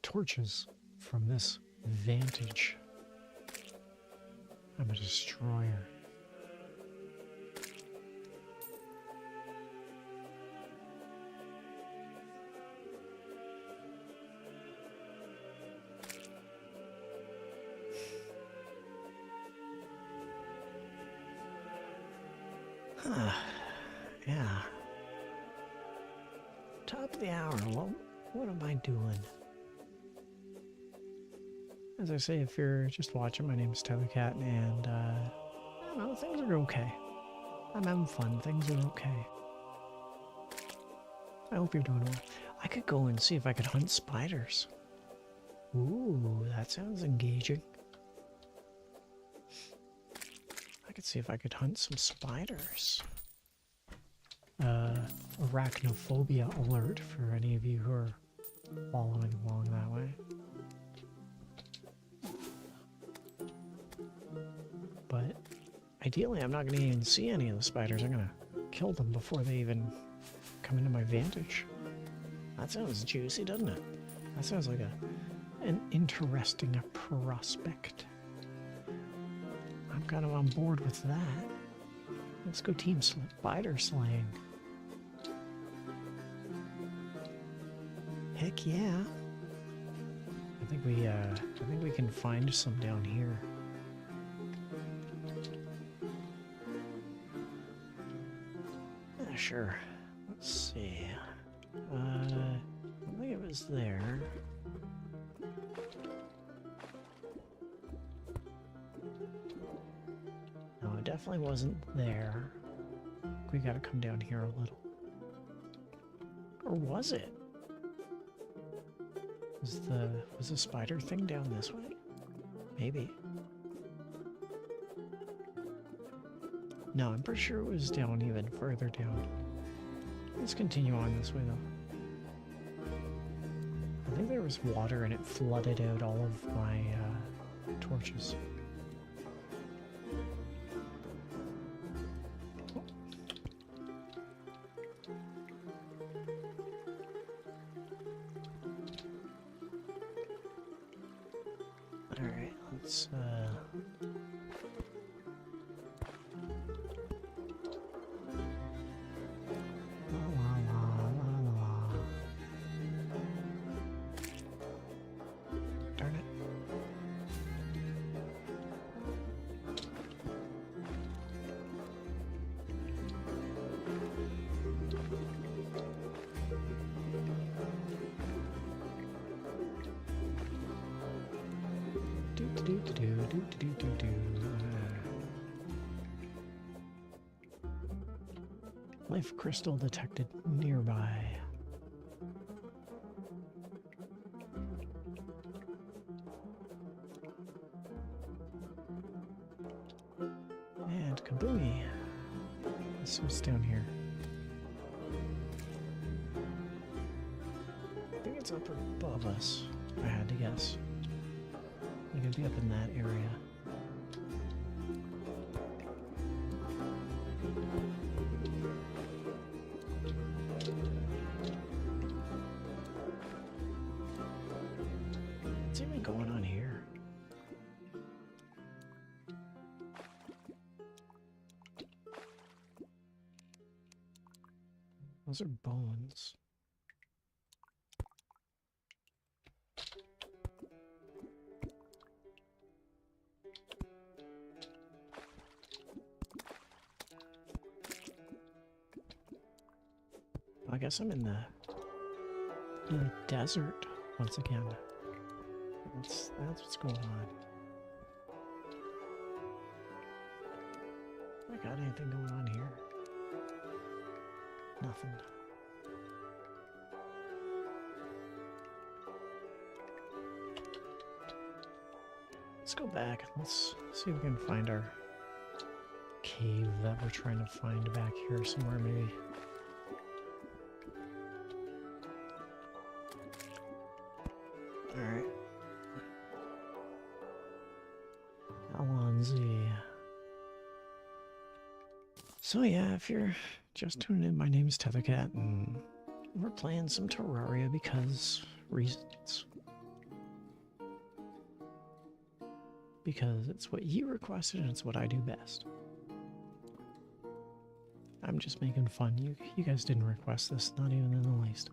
torches from this vantage. I'm a destroyer. Yeah. Top of the hour. What am I doing? As I say, if you're just watching, my name's Tethercat, and I don't know, things are okay. I'm having fun. Things are okay. I hope you're doing well. I could go and see if I could hunt spiders. Ooh, that sounds engaging. I could see if I could hunt some spiders. Arachnophobia alert for any of you who are following along that way. But ideally, I'm not going to even see any of the spiders. I'm going to kill them before they even come into my vantage. That sounds juicy, doesn't it? That sounds like an interesting prospect. I'm kind of on board with that. Let's go team spider slaying. Heck yeah. I think we can find some down here. Yeah, sure. Let's see. I don't think it was there. No, it definitely wasn't there. We gotta come down here a little. Or was it? Was the spider thing down this way? Maybe. No, I'm pretty sure it was down even further down. Let's continue on this way though. I think there was water and it flooded out all of my torches. Alright, let's darn it. Life crystal detected nearby. And kaboomy. Let's see what's down here. I think it's up above us, if I had to guess. It could be up in that area. What's even going on here? Those are bones. I guess I'm in the desert once again. That's what's going on. I got anything going on here? Nothing. Let's go back. Let's see if we can find our cave that we're trying to find back here somewhere, maybe. Alright. Alonzi. So yeah, if you're just tuning in, my name's Tethercat, and we're playing some Terraria because reasons. because it's what you requested and it's what I do best. I'm just making fun. You guys didn't request this, not even in the least.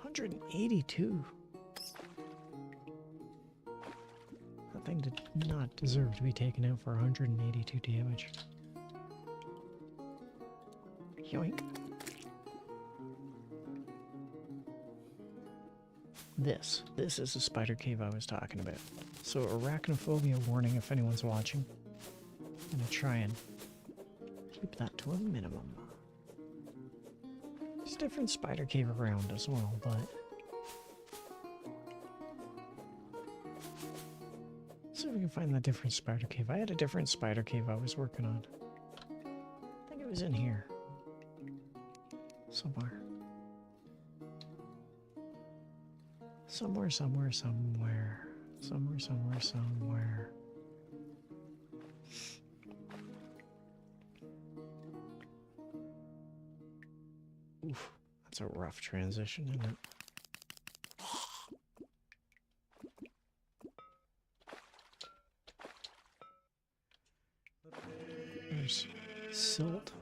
182. That thing did not deserve to be taken out for 182 damage. Yoink. This is the spider cave I was talking about. So arachnophobia warning if anyone's watching. I'm gonna try and keep that to a minimum. There's a different spider cave around as well, but let's see if we can find that different spider cave. I had a different spider cave I was working on. I think it was in here. Somewhere. Somewhere. Oof, that's a rough transition, isn't it? There's silt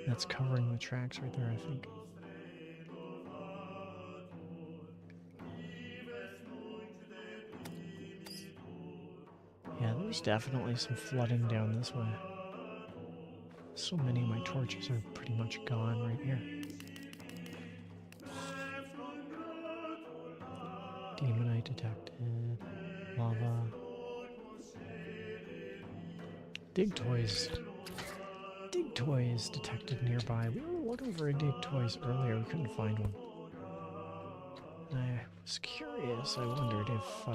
that's covering the tracks right there, I think. Yeah, there's definitely some flooding down this way. So many of my torches are pretty much gone right here. Demonite detected. Lava. Dig toys. Dig toys detected nearby. We were looking for a dig toys earlier. We couldn't find one. I was curious. I wondered if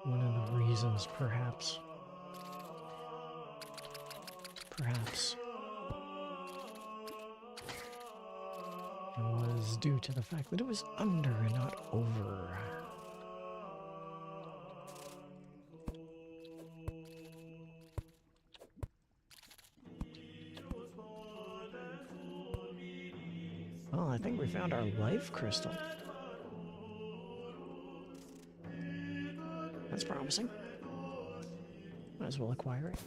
one of the reasons, perhaps it was due to the fact that it was under and not over. Well, I think we found our life crystal. That's promising. Might as well acquire it.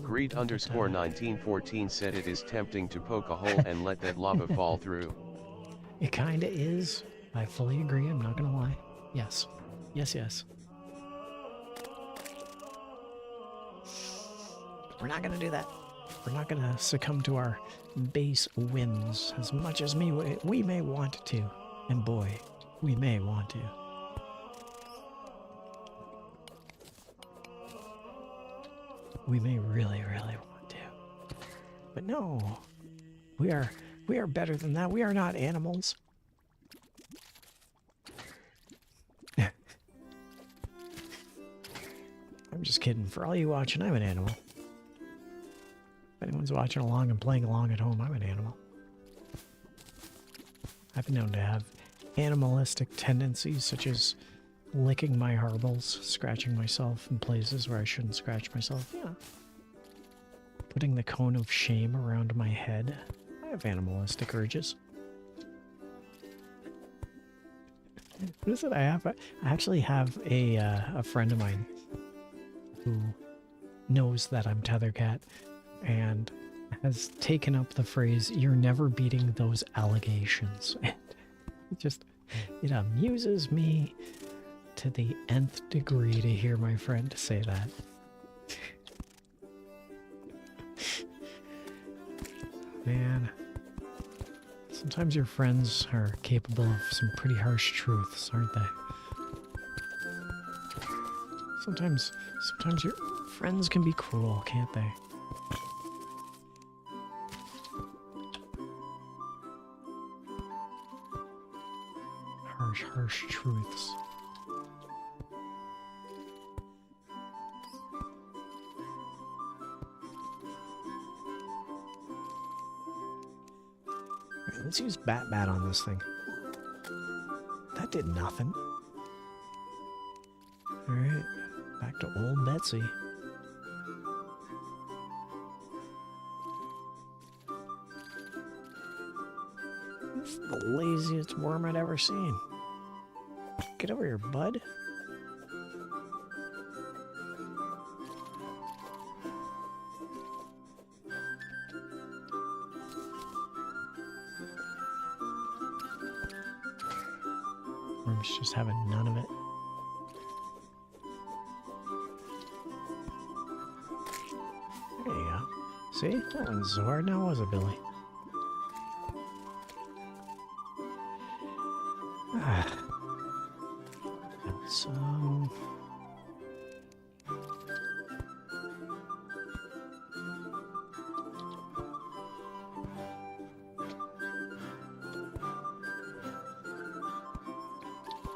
Greet_1914 said it is tempting to poke a hole and let that lava fall through. It kinda is. I fully agree, I'm not gonna lie. Yes. Yes. We're not gonna do that. We're not gonna succumb to our base whims as much as we may want to. And boy, we may want to. We may really, really want to. But no. We are better than that. We are not animals. I'm just kidding. For all you watching, I'm an animal. If anyone's watching along and playing along at home, I'm an animal. I've been known to have animalistic tendencies, such as licking my harbles, scratching myself in places where I shouldn't scratch myself. Yeah. Putting the cone of shame around my head. I have animalistic urges. What is it I have? I actually have a friend of mine who knows that I'm Tethercat and has taken up the phrase, "You're never beating those allegations." And it amuses me to the nth degree to hear my friend say that. Man, sometimes your friends are capable of some pretty harsh truths, aren't they? Sometimes your friends can be cruel, can't they? Harsh truths. Alright, Let's use Bat on this thing. That did nothing. Alright, back to old Betsy. This is the laziest worm I'd ever seen. Get over here, bud. Worm's just having none of it. There you go. See? That wasn't so hard now, was it, Billy? So...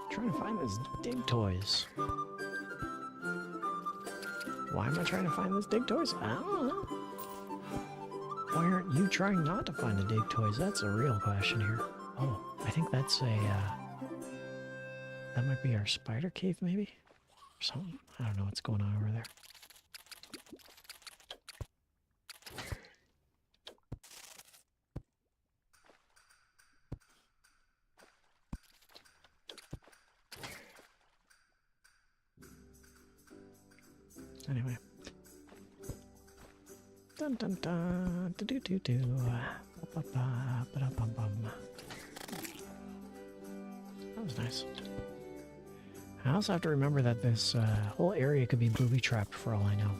trying to find those dig toys. Why am I trying to find those dig toys? I don't know. Why aren't you trying not to find the dig toys? That's a real question here. Oh, I think that's a, that might be our spider cave, maybe? Or something. I don't know what's going on over there. Anyway. Dun dun dun, do do do do. Ba ba ba da bum bum. That was nice. I also have to remember that this whole area could be booby trapped for all I know.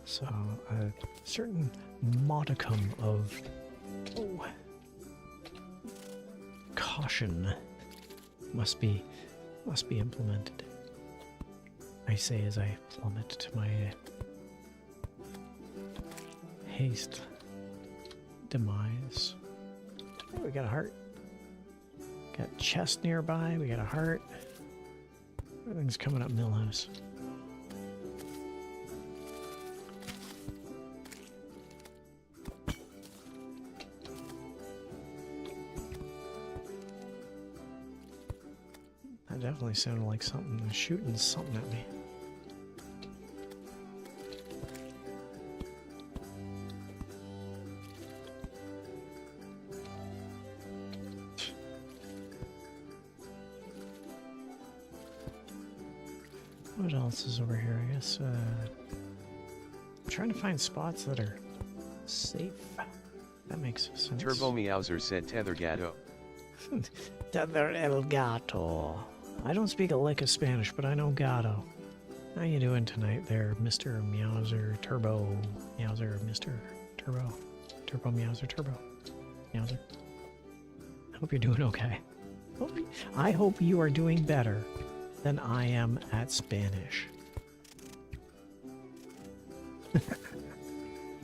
So a certain modicum of caution must be implemented. I say as I plummet to my haste demise. Oh, we got a heart. Got chest nearby. We got a heart. Everything's coming up Millhouse. That definitely sounded like something shooting something at me. What else is over here? I guess, I'm trying to find spots that are safe. That makes sense. Turbo Meowser said Tether Gato. Tether el gato. I don't speak a lick of Spanish, but I know gato. How you doing tonight there, Mr. Meowser, Turbo Meowser, Mr. Turbo, Turbo Meowser, Turbo Meowser? I hope you're doing okay. I hope you are doing better than I am at Spanish.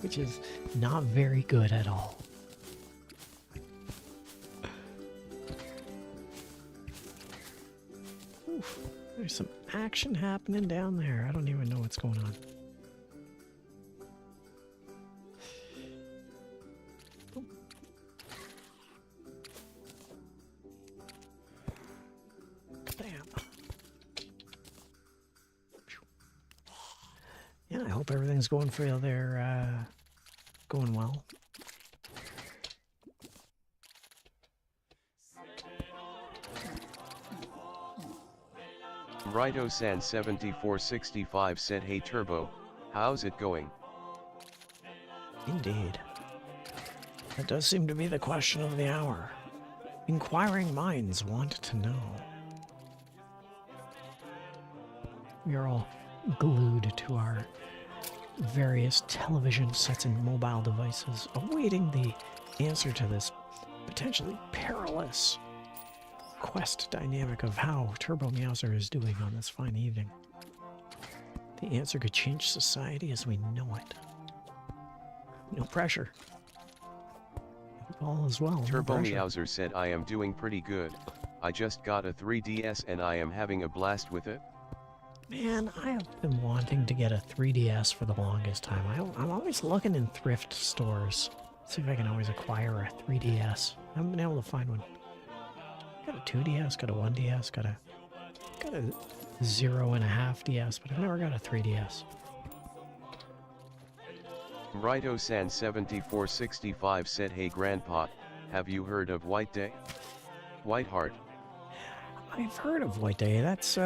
Which is not very good at all. Oof, there's some action happening down there. I don't even know what's going on. Yeah, I hope everything's going for you there, going well. Rito-san7465 said, "Hey Turbo, how's it going?" Indeed. That does seem to be the question of the hour. Inquiring minds want to know. We are all glued to our various television sets and mobile devices, awaiting the answer to this potentially perilous quest dynamic of how Turbo Meowser is doing on this fine evening. The answer could change society as we know it. No pressure. All is well. Turbo Meowser said, "I am doing pretty good. I just got a 3DS and I am having a blast with it." Man, I have been wanting to get a 3DS for the longest time. I'm always looking in thrift stores. See if I can always acquire a 3DS. I haven't been able to find one. Got a 2DS, got a 1DS, got a 0.5 DS, but I've never got a 3DS. Rito-san7465 said, hey grandpa, have you heard of White Day? Whiteheart. I've heard of White Day. That's,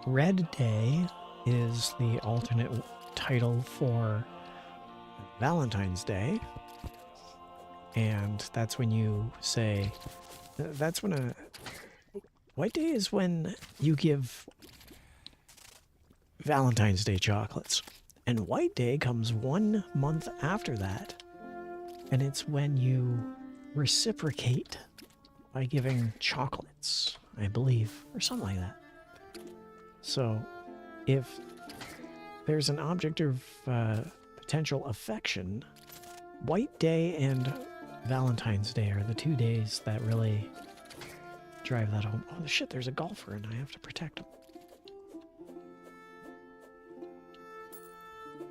Red Day is the alternate title for Valentine's Day. And that's when you say, that's when White Day is when you give Valentine's Day chocolates. And White Day comes 1 month after that. And it's when you reciprocate by giving chocolates, I believe, or something like that. So, if there's an object of potential affection, White Day and Valentine's Day are the 2 days that really drive that home. Oh shit, there's a golfer and I have to protect him.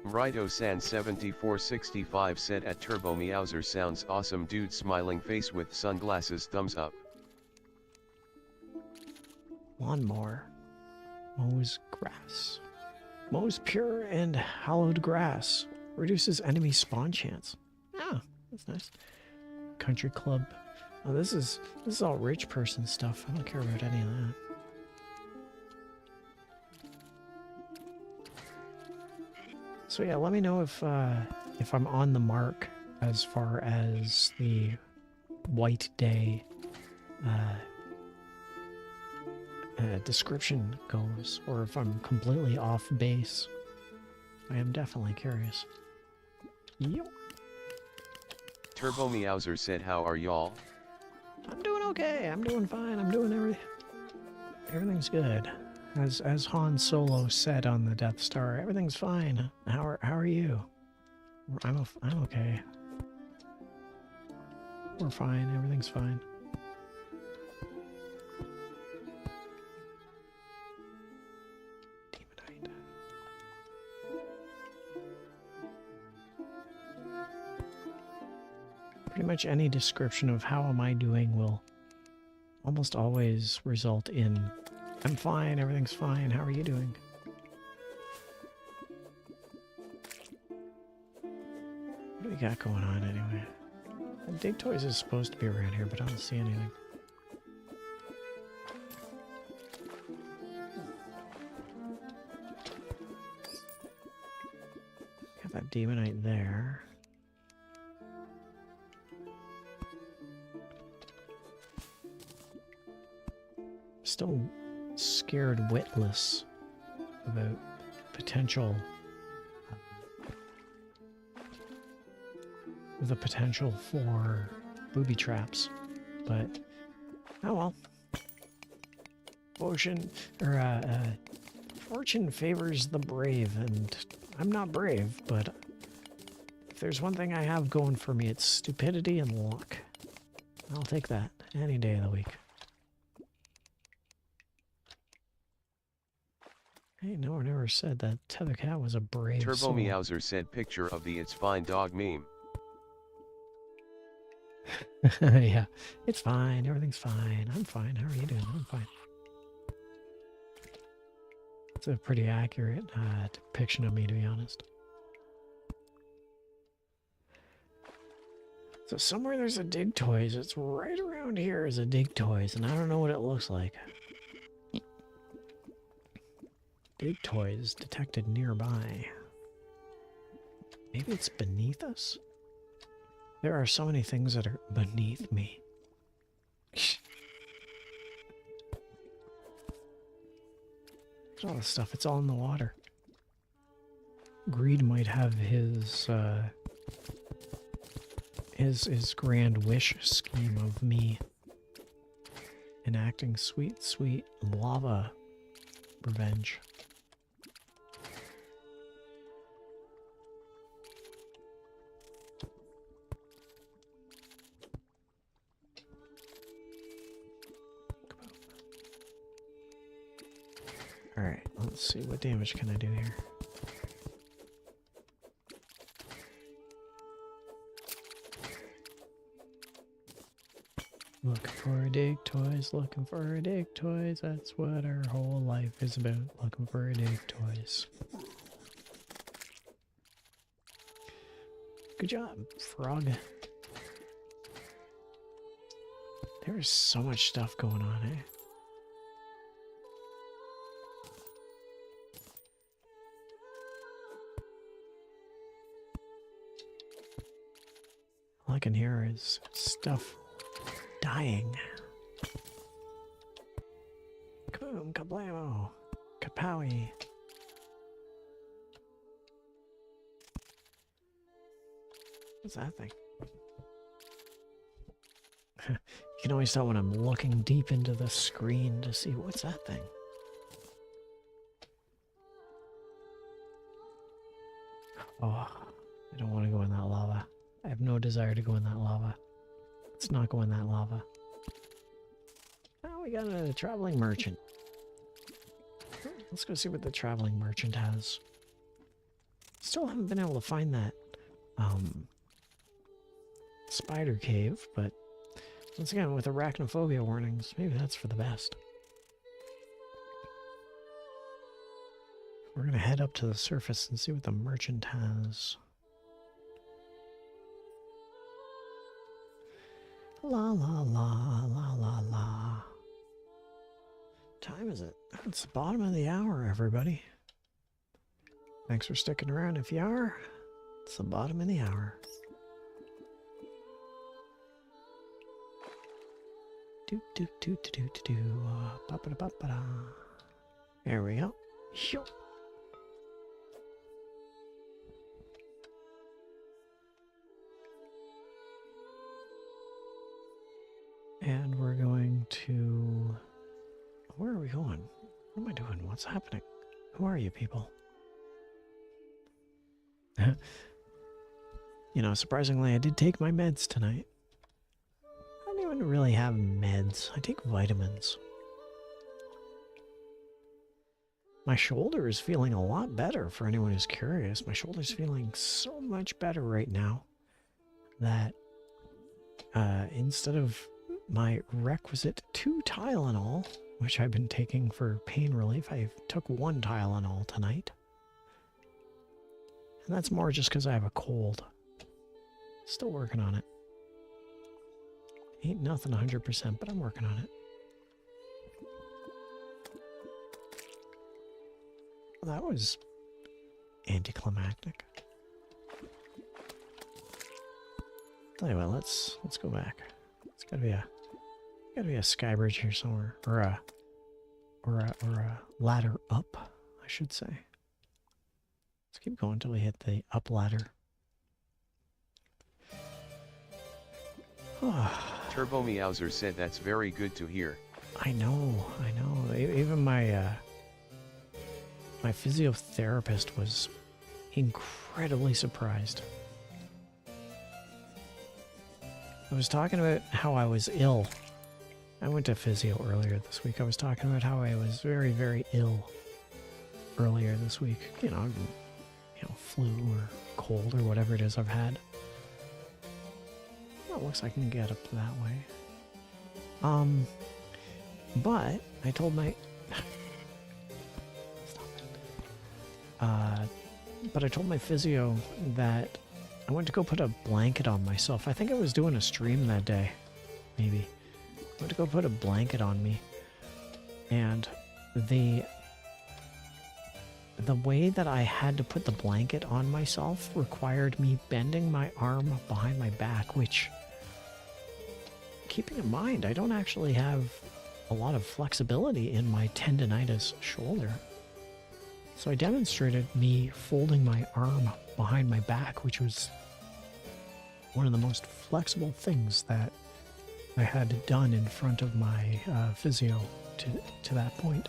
Rito-san7465 said at Turbo Meowser sounds awesome dude smiling face with sunglasses thumbs up. Lawnmower. Mows grass. Mows pure and hallowed grass. Reduces enemy spawn chance. Ah, that's nice. Country club. Oh, this is all rich person stuff. I don't care about any of that. So yeah, let me know if I'm on the mark as far as the White Day description goes, or if I'm completely off base. I am definitely curious. Yep. Turbo Meowser said, how are y'all? I'm doing okay. I'm doing fine. I'm doing everything's good. As Han Solo said on the Death Star, everything's fine. How are you? I'm okay. We're fine. Everything's fine. Demonite. Pretty much any description of how am I doing will almost always result in I'm fine, everything's fine, how are you doing? What do we got going on anyway? Dig Toys is supposed to be around here, but I don't see anything. Got that demonite there. Still scared witless about potential the potential for booby traps, but oh well. Fortune favors the brave, and I'm not brave, but if there's one thing I have going for me, it's stupidity and luck. I'll take that any day of the week. Hey, no one ever said that Tethercat was a brave Turbo soul. Meowser said picture of the It's Fine dog meme. Yeah, it's fine. Everything's fine. I'm fine. How are you doing? I'm fine. It's a pretty accurate depiction of me, to be honest. So somewhere there's a Dig Toys. It's right around here is a Dig Toys, and I don't know what it looks like. Dig Toys detected nearby. Maybe it's beneath us? There are so many things that are beneath me. Look at all this stuff. It's all in the water. Greed might have his grand wish scheme of me enacting sweet, sweet lava revenge. Let's see, what damage can I do here? Looking for a dig toys, looking for a dig toys. That's what our whole life is about. Looking for a dig toys. Good job, frog. There's so much stuff going on, eh? All I can hear is stuff dying. Kaboom, kablamo, kapowie. What's that thing? You can always tell when I'm looking deep into the screen to see what's that thing. Oh, I don't want to go in that lava. I have no desire to go in that lava. Let's not go in that lava. Oh, we got a traveling merchant. Let's go see what the traveling merchant has. Still haven't been able to find that spider cave, but once again, with arachnophobia warnings, maybe that's for the best. We're gonna head up to the surface and see what the merchant has. La la la la la la. Time is it? It's the bottom of the hour, everybody. Thanks for sticking around. If you are, it's the bottom of the hour. Do do do do do do. Ba ba ba ba da. There we go. Sure. And we're going to... Where are we going? What am I doing? What's happening? Who are you people? You know, surprisingly, I did take my meds tonight. I don't even really have meds. I take vitamins. My shoulder is feeling a lot better, for anyone who's curious. My shoulder's feeling so much better right now that instead of my requisite 2 Tylenol, which I've been taking for pain relief, I took 1 Tylenol tonight. And that's more just because I have a cold. Still working on it. Ain't nothing 100%, but I'm working on it. Well, that was anticlimactic. Tell you what, let's go back. It's gotta be a sky bridge here somewhere, or a ladder up, I should say. Let's keep going until we hit the up ladder. Turbo Meowser said that's very good to hear. I know. Even my my physiotherapist was incredibly surprised. I was talking about how I was ill. I went to physio earlier this week. I was talking about how I was very, very ill earlier this week. You know, flu or cold or whatever it is I've had. Well, it looks like I can get up that way. But I told my... Stop it. But I told my physio that I went to go put a blanket on myself. I think I was doing a stream that day, maybe. I went to go put a blanket on me, and the way that I had to put the blanket on myself required me bending my arm behind my back, which, keeping in mind, I don't actually have a lot of flexibility in my tendonitis shoulder. So I demonstrated me folding my arm behind my back, which was one of the most flexible things that I had done in front of my physio to that point.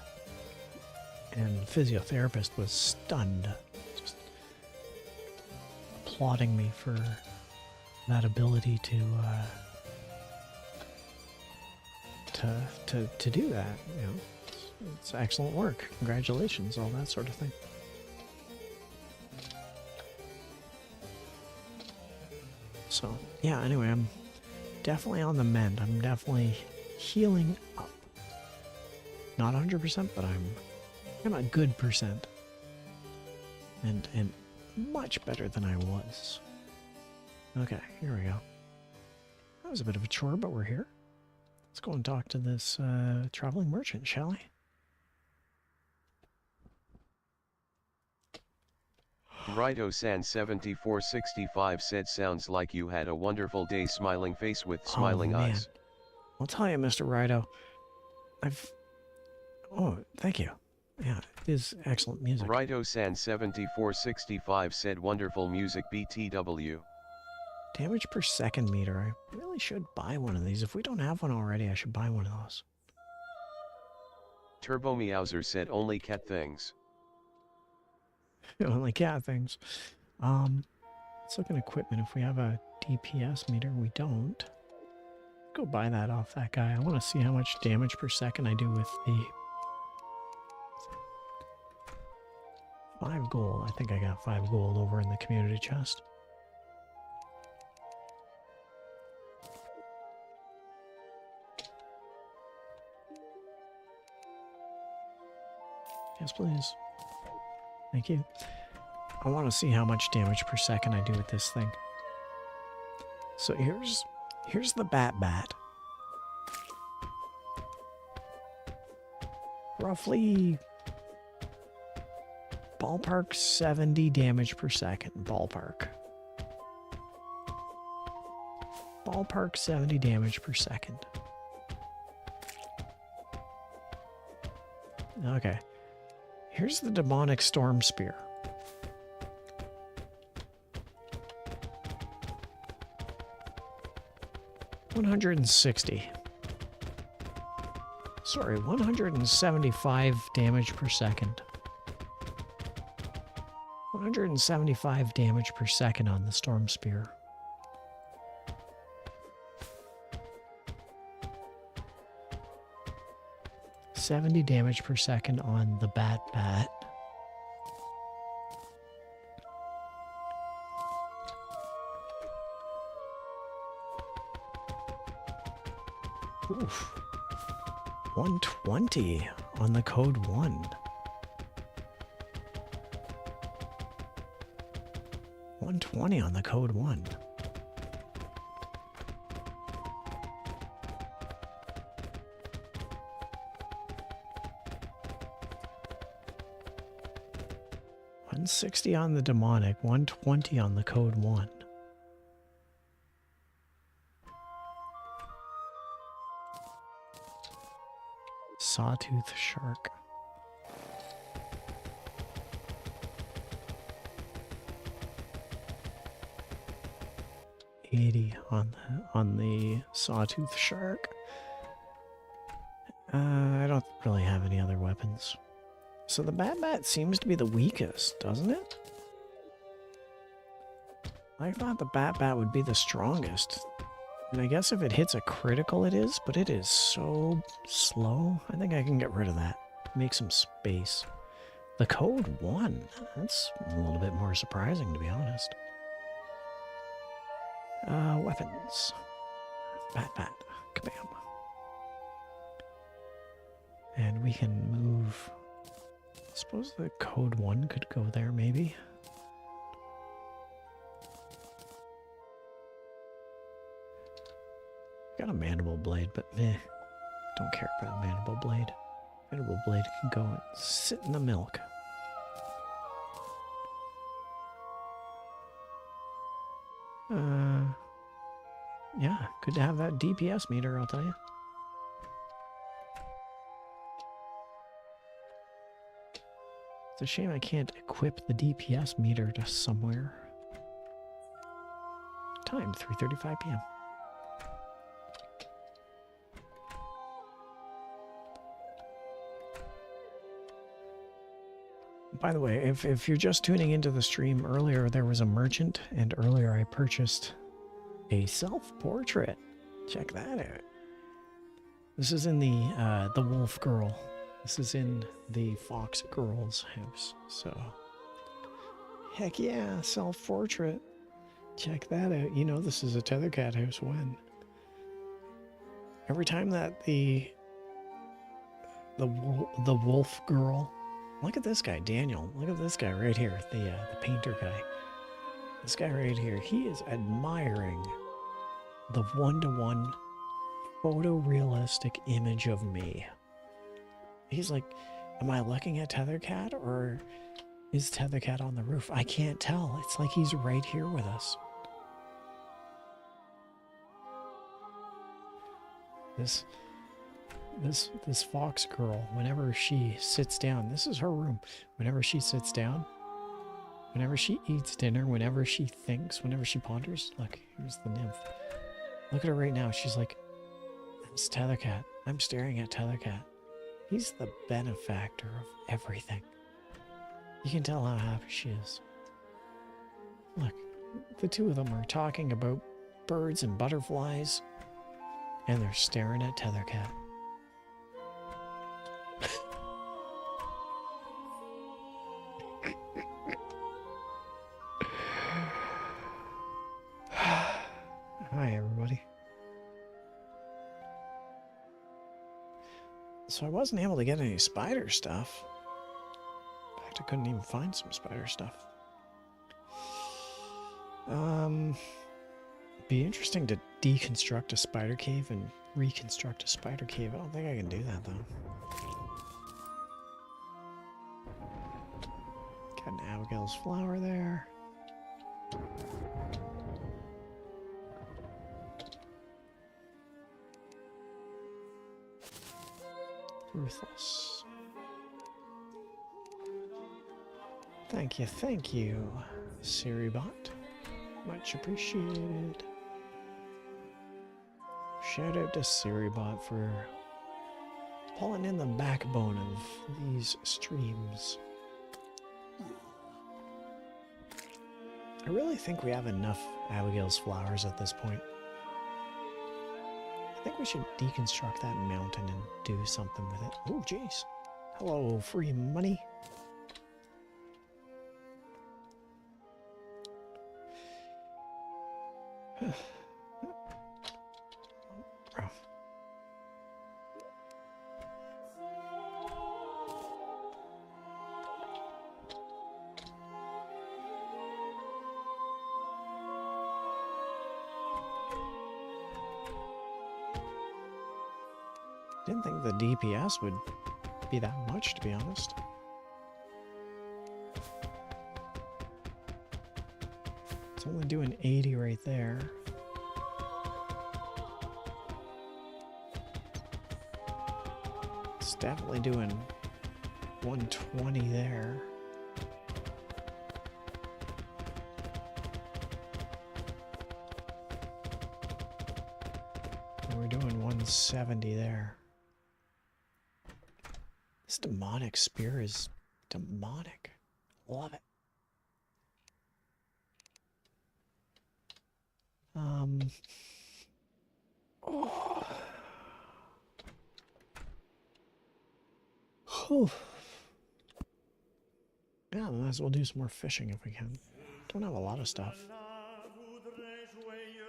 And the physiotherapist was stunned, just applauding me for that ability to do that. You know, It's excellent work. Congratulations, all that sort of thing. So, yeah, anyway, I'm definitely on the mend. I'm definitely healing up. Not 100%, but I'm a good percent. And much better than I was. Okay, here we go. That was a bit of a chore, but we're here. Let's go and talk to this traveling merchant, shall we? Rido-san7465 said, sounds like you had a wonderful day, smiling face with smiling eyes. I'll tell you, Mr. Rido. Oh, thank you. Yeah, it is excellent music. Rido-san7465 said, wonderful music BTW. Damage per second meter. I really should buy one of these. If we don't have one already, I should buy one of those. Turbo Meowser said, only cat things. Only cat things. Let's look at equipment. If we have a DPS meter, we don't. Go buy that off that guy. I want to see how much damage per second I do with the 5 gold. I think I got 5 gold over in the community chest. Yes, please. Thank you. I want to see how much damage per second I do with this thing. So here's the bat. Roughly ballpark 70 damage per second. Ballpark 70 damage per second. Okay. Here's the demonic storm spear. $160. Sorry, 175 damage per second. 175 damage per second on the storm spear. $70 damage per second on the bat. Oof. 120 on the code 1. 120 on the code 1. $160 on the demonic, 120 on the code 1. Sawtooth shark. $80 on the sawtooth shark. I don't really have any other weapons. So the bat seems to be the weakest, doesn't it? I thought the bat would be the strongest. And I guess if it hits a critical it is, but it is so slow. I think I can get rid of that. Make some space. The code 1. That's a little bit more surprising, to be honest. Weapons. Bat. Kabam. And we can move... I suppose the code 1 could go there, maybe. Got a mandible blade, but meh. Don't care about a mandible blade. Mandible blade can go and sit in the milk. Yeah, good to have that DPS meter, I'll tell you. It's a shame I can't equip the DPS meter to somewhere. Time, 3:35 p.m. By the way, if you're just tuning into the stream, earlier there was a merchant, and earlier I purchased a self-portrait. Check that out. This is in the Wolf Girl This is in the Fox Girls house, so heck yeah, self-portrait. Check that out. You know this is a Tethercat house when. Every time that the wolf girl, look at this guy, Daniel. Look at this guy right here, the painter guy. This guy right here, he is admiring the one-to-one photorealistic image of me. He's like, am I looking at Tethercat or is Tethercat on the roof? I can't tell. It's like he's right here with us. This fox girl, whenever she sits down, this is her room. Whenever she sits down, whenever she eats dinner, whenever she thinks, whenever she ponders, look, here's the nymph. Look at her right now. She's like, it's Tethercat. I'm staring at Tethercat. He's the benefactor of everything. You can tell how happy she is. Look, the two of them are talking about birds and butterflies, and they're staring at Tethercat. Hi, everybody. So I wasn't able to get any spider stuff. In fact, I couldn't even find some spider stuff. Be interesting to deconstruct a spider cave and reconstruct a spider cave. I don't think I can do that though. Got an Abigail's flower there. Ruthless. Thank you, SiriBot. Much appreciated. Shout out to SiriBot for pulling in the backbone of these streams. I really think we have enough Abigail's flowers at this point. I think we should deconstruct that mountain and do something with it. Oh, jeez. Hello, free money. Didn't think the DPS would be that much, to be honest. It's only doing 80 right there. It's definitely doing 120 there. And we're doing 170 there. This demonic spear is demonic. Love it. Oh. Whew. Yeah, might as well do some more fishing if we can. Don't have a lot of stuff. I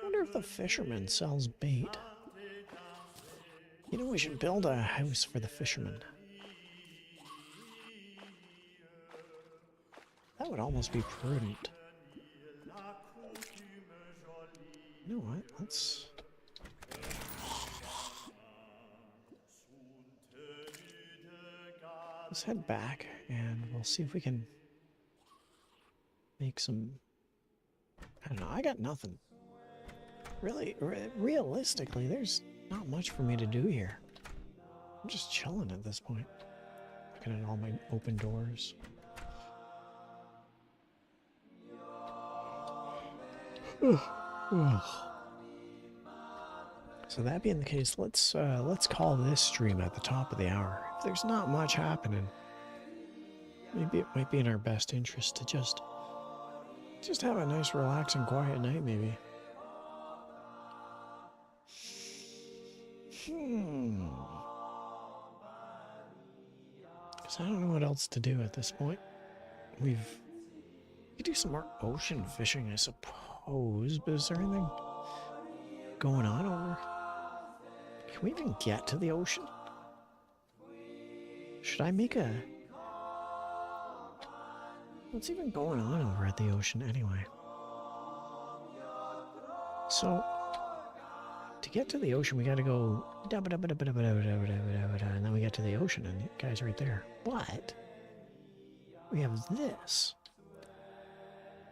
wonder if the fisherman sells bait. You know, we should build a house for the fisherman. That would almost be prudent. You know what? Let's head back and we'll see if we can make some. I don't know. I got nothing. Really, realistically, there's not much for me to do here. I'm just chilling at this point. Looking at all my open doors. So that being the case, let's call this stream at the top of the hour. If there's not much happening, maybe it might be in our best interest to just have a nice, relaxing, quiet night, maybe. So I don't know what else to do at this point. We could do some more ocean fishing, I suppose, but is there anything going on over? Can we even get to the ocean? Should I make a... What's even going on over at the ocean anyway? So, to get to the ocean, we gotta go... And then we get to the ocean, and the guy's right there. But, we have this.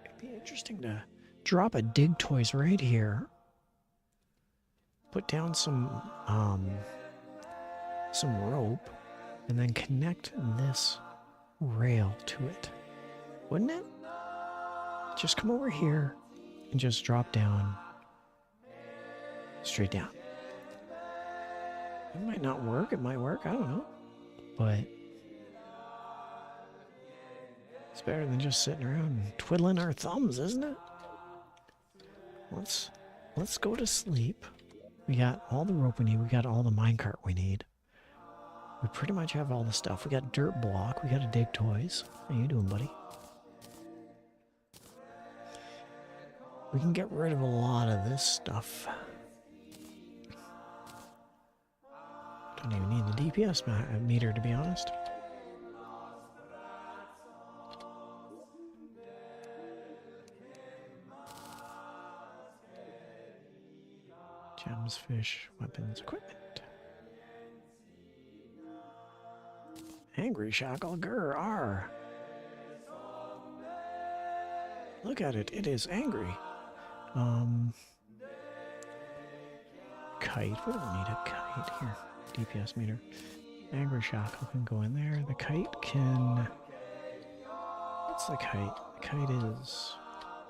It'd be interesting to drop a dig toys right here. Put down some rope, and then connect this rail to it. Wouldn't it? Just come over here and just drop down. Straight down. It might not work, it might work, I don't know. But it's better than just sitting around and twiddling our thumbs, isn't it? Let's go to sleep. We got all the rope we need, we got all the minecart we need. We pretty much have all the stuff. We got dirt block, we got a dig toys. How you doing, buddy? We can get rid of a lot of this stuff. Don't even need the DPS meter, to be honest. Gems, fish, weapons, equipment. Angry shackle, grr, R. Look at it, it is angry. Kite, we don't need a kite here. DPS meter. Angry shackle can go in there. The kite can... What's the kite? The kite is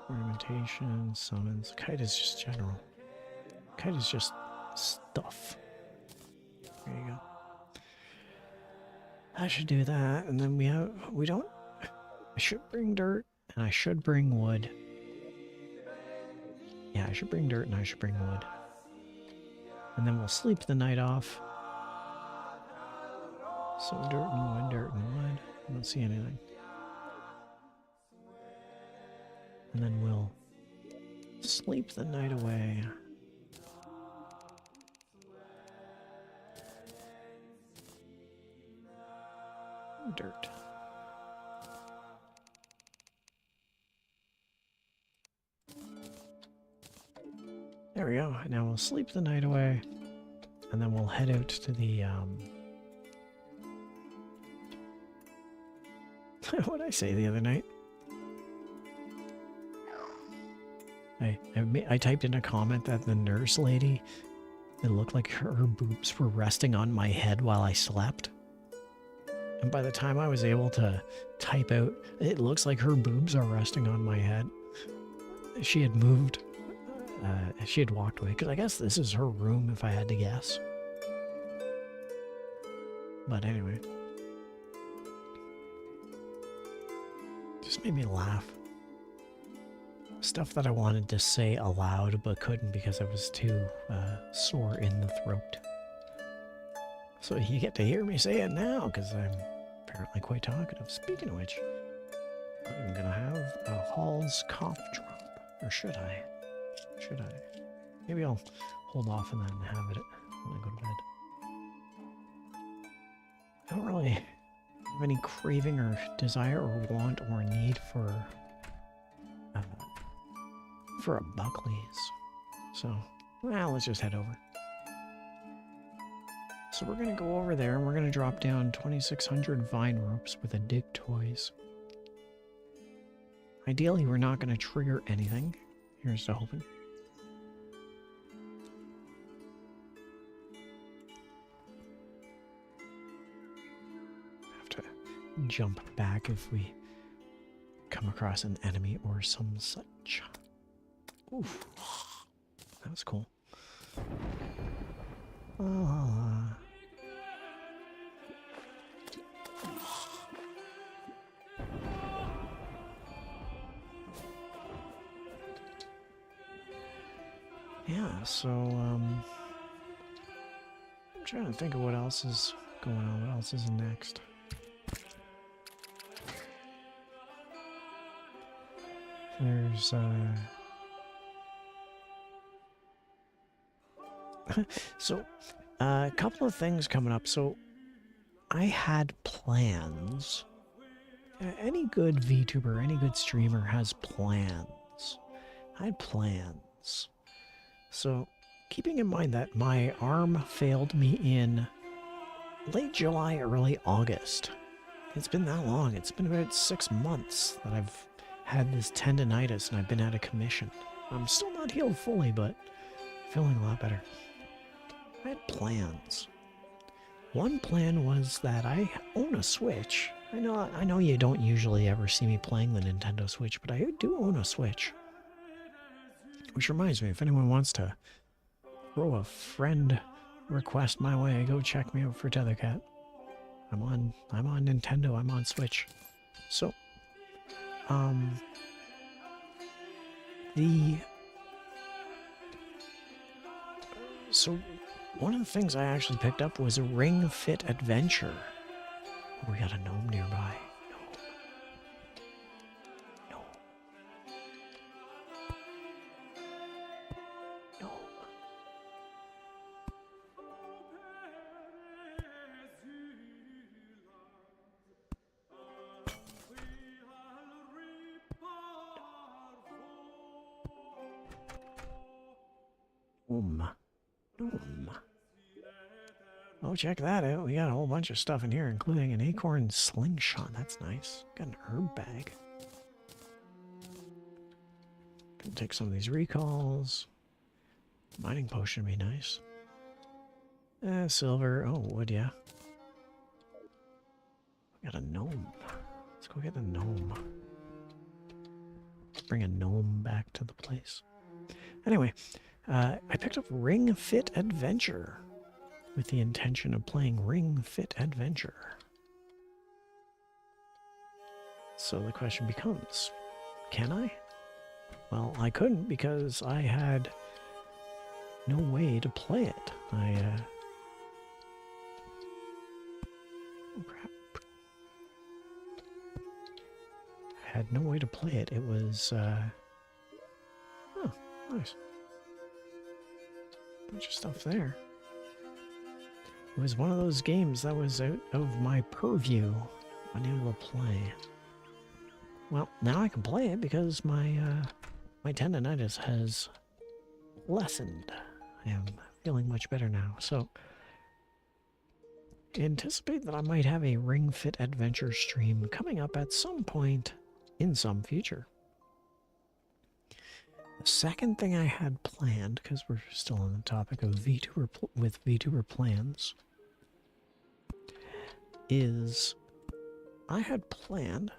ornamentation, summons. The kite is just general. The kite is just stuff. There you go. I should do that, and then we don't... I should bring dirt, and I should bring wood. Yeah, I should bring dirt, and I should bring wood. And then we'll sleep the night off. So dirt and wood, dirt and wood. I don't see anything. And then we'll sleep the night away. Dirt. There we go. Now we'll sleep the night away. And then we'll head out to the, what did I say the other night? I typed in a comment that the nurse lady, it looked like her boobs were resting on my head while I slept. And by the time I was able to type out, it looks like her boobs are resting on my head. She had moved, she had walked away, because I guess this is her room if I had to guess. But anyway. Just made me laugh. Stuff that I wanted to say aloud but couldn't because I was too sore in the throat. So you get to hear me say it now because I'm apparently quite talkative. Speaking of which, I'm gonna have a Hall's cough drop. Or should I? Should I? Maybe I'll hold off and then have it when I go to bed. I don't really have any craving or desire or want or need for a Buckley's. So, well, let's just head over. So we're going to go over there and we're going to drop down 2,600 vine ropes with a dig toys. Ideally, we're not going to trigger anything. Here's to hoping. Have to jump back if we come across an enemy or some such. Oof. That was cool. Yeah, so, I'm trying to think of what else is going on. What else is next? There's, so, a couple of things coming up. So, I had plans. Any good VTuber, any good streamer has plans. I had plans. So, keeping in mind that my arm failed me in late July, early August. It's been that long. It's been about 6 months that I've had this tendonitis and I've been out of commission. I'm still not healed fully, but feeling a lot better. I had plans. One plan was that I own a Switch. I know you don't usually ever see me playing the Nintendo Switch, but I do own a Switch. Which reminds me, if anyone wants to throw a friend request my way, go check me out for Tethercat. I'm on Nintendo, I'm on Switch. So, one of the things I actually picked up was a Ring Fit Adventure. Oh, we got a gnome nearby. Gnome. Gnome. Gnome. Oh, check that out. We got a whole bunch of stuff in here, including an acorn slingshot. That's nice. Got an herb bag. Can take some of these recalls. Mining potion would be nice. Silver. Oh, wood, yeah. We got a gnome. Let's go get the gnome. Bring a gnome back to the place. Anyway, I picked up Ring Fit Adventure with the intention of playing Ring Fit Adventure. So the question becomes, can I? Well, I couldn't because I had no way to play it. Oh crap. I had no way to play it. It was, oh, nice. Bunch of stuff there. It was one of those games that was out of my purview. Unable to play. Well, now I can play it because my tendonitis has lessened. I am feeling much better now. So, anticipate that I might have a Ring Fit Adventure stream coming up at some point in some future. The second thing I had planned, because we're still on the topic of VTuber plans, is I had planned.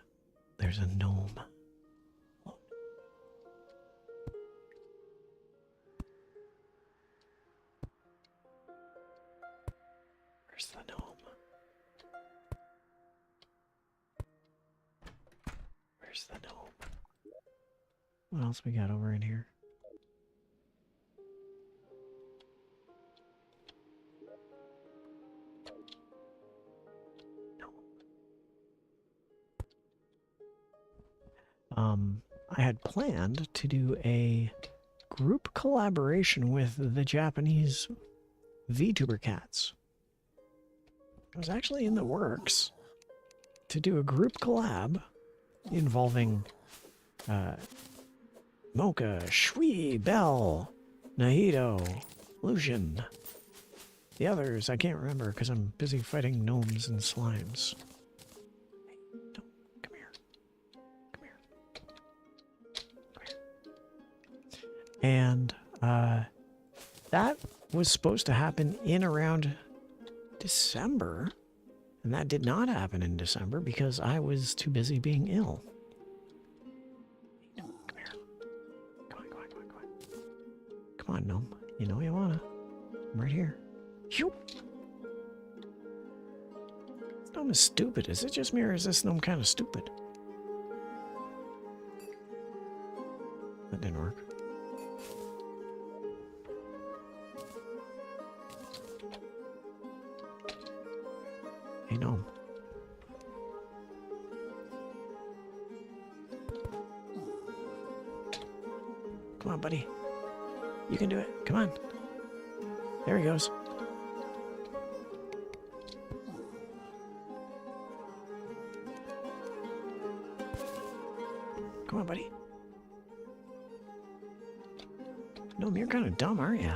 There's a gnome. Where's the gnome? Where's the gnome? What else we got over in here? I had planned to do a group collaboration with the Japanese VTuber cats. It was actually in the works to do a group collab involving Mocha, Shui, Bell, Nahito, Lucian. The others I can't remember because I'm busy fighting gnomes and slimes. And that was supposed to happen in around December, and that did not happen in December because I was too busy being ill. Come here. Come on. Come on, gnome. You know you wanna. I'm right here. Phew. This gnome is stupid. Is it just me or is this gnome kind of stupid? That didn't work. Hey, gnome. Come on, buddy. You can do it. Come on. There he goes. Come on, buddy. No, you're kind of dumb, aren't you?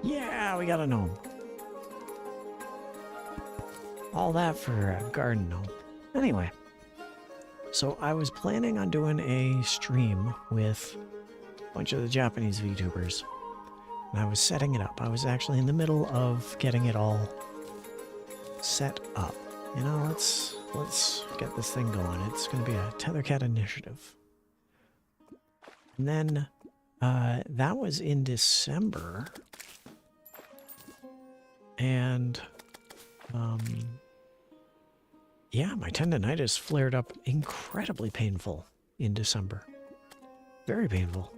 Yeah, we got a gnome. All that for a garden gnome. Anyway, so I was planning on doing a stream with a bunch of the Japanese VTubers. And I was setting it up. I was actually in the middle of getting it all set up. You know, let's get this thing going. It's going to be a Tethercat initiative. And then that was in December. And yeah, my tendonitis flared up incredibly painful in December. Very painful.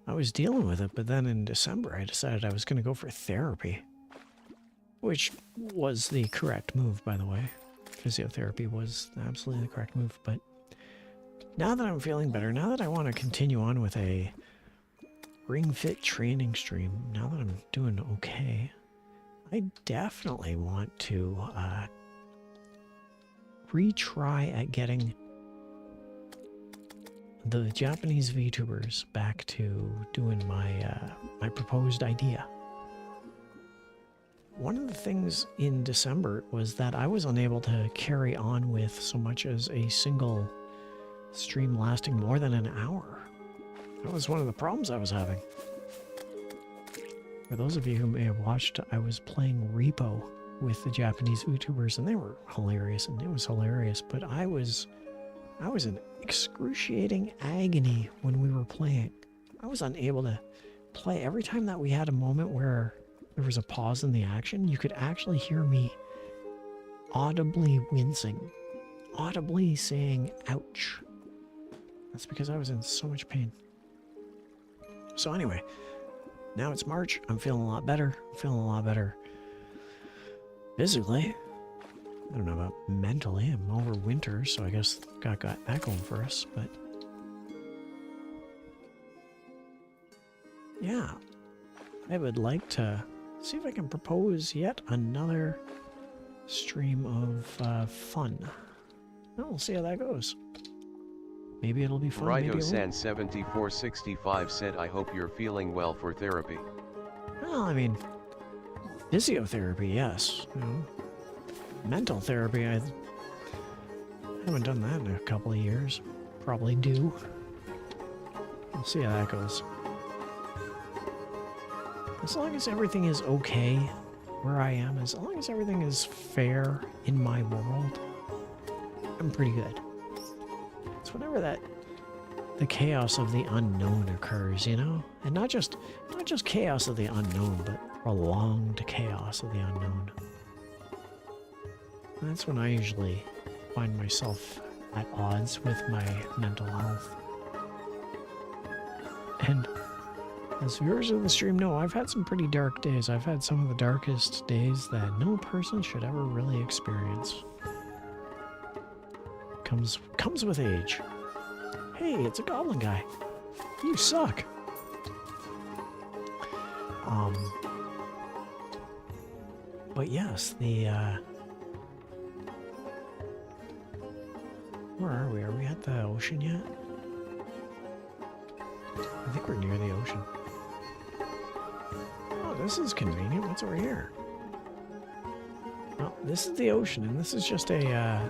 I was dealing with it, but then in December I decided I was going to go for therapy. Which was the correct move, by the way. Physiotherapy was absolutely the correct move, but now that I'm feeling better, now that I want to continue on with a Ring Fit training stream, now that I'm doing okay, I definitely want to retry at getting the Japanese VTubers back to doing my my proposed idea. One of the things in December was that I was unable to carry on with so much as a single stream lasting more than an hour. That was one of the problems I was having. For those of you who may have watched, I was playing Repo with the Japanese VTubers, and they were hilarious, and it was hilarious, but I was in excruciating agony when we were playing. I was unable to play. Every time that we had a moment where there was a pause in the action, you could actually hear me audibly wincing, audibly saying, ouch. That's because I was in so much pain. So anyway, now it's March. I'm feeling a lot better. I'm feeling a lot better physically. I don't know about mentally. I'm over winter, so I guess got that going for us, but yeah, I would like to see if I can propose yet another stream of fun. Well, we'll see how that goes. Maybe it'll be fun. Rhino-san7465 said, I hope you're feeling well for therapy. Well, I mean, physiotherapy, yes. You know, mental therapy, I haven't done that in a couple of years. Probably do. We'll see how that goes. As long as everything is okay where I am, as long as everything is fair in my world, I'm pretty good. It's whenever the chaos of the unknown occurs, you know? And not just chaos of the unknown, but prolonged chaos of the unknown. That's when I usually find myself at odds with my mental health. And as viewers of the stream know, I've had some pretty dark days. I've had some of the darkest days that no person should ever really experience. Comes with age. Hey, it's a goblin guy. You suck. But yes, where are we? Are we at the ocean yet? I think we're near the ocean. Oh, this is convenient. What's over here? Oh, this is the ocean, and this is just a,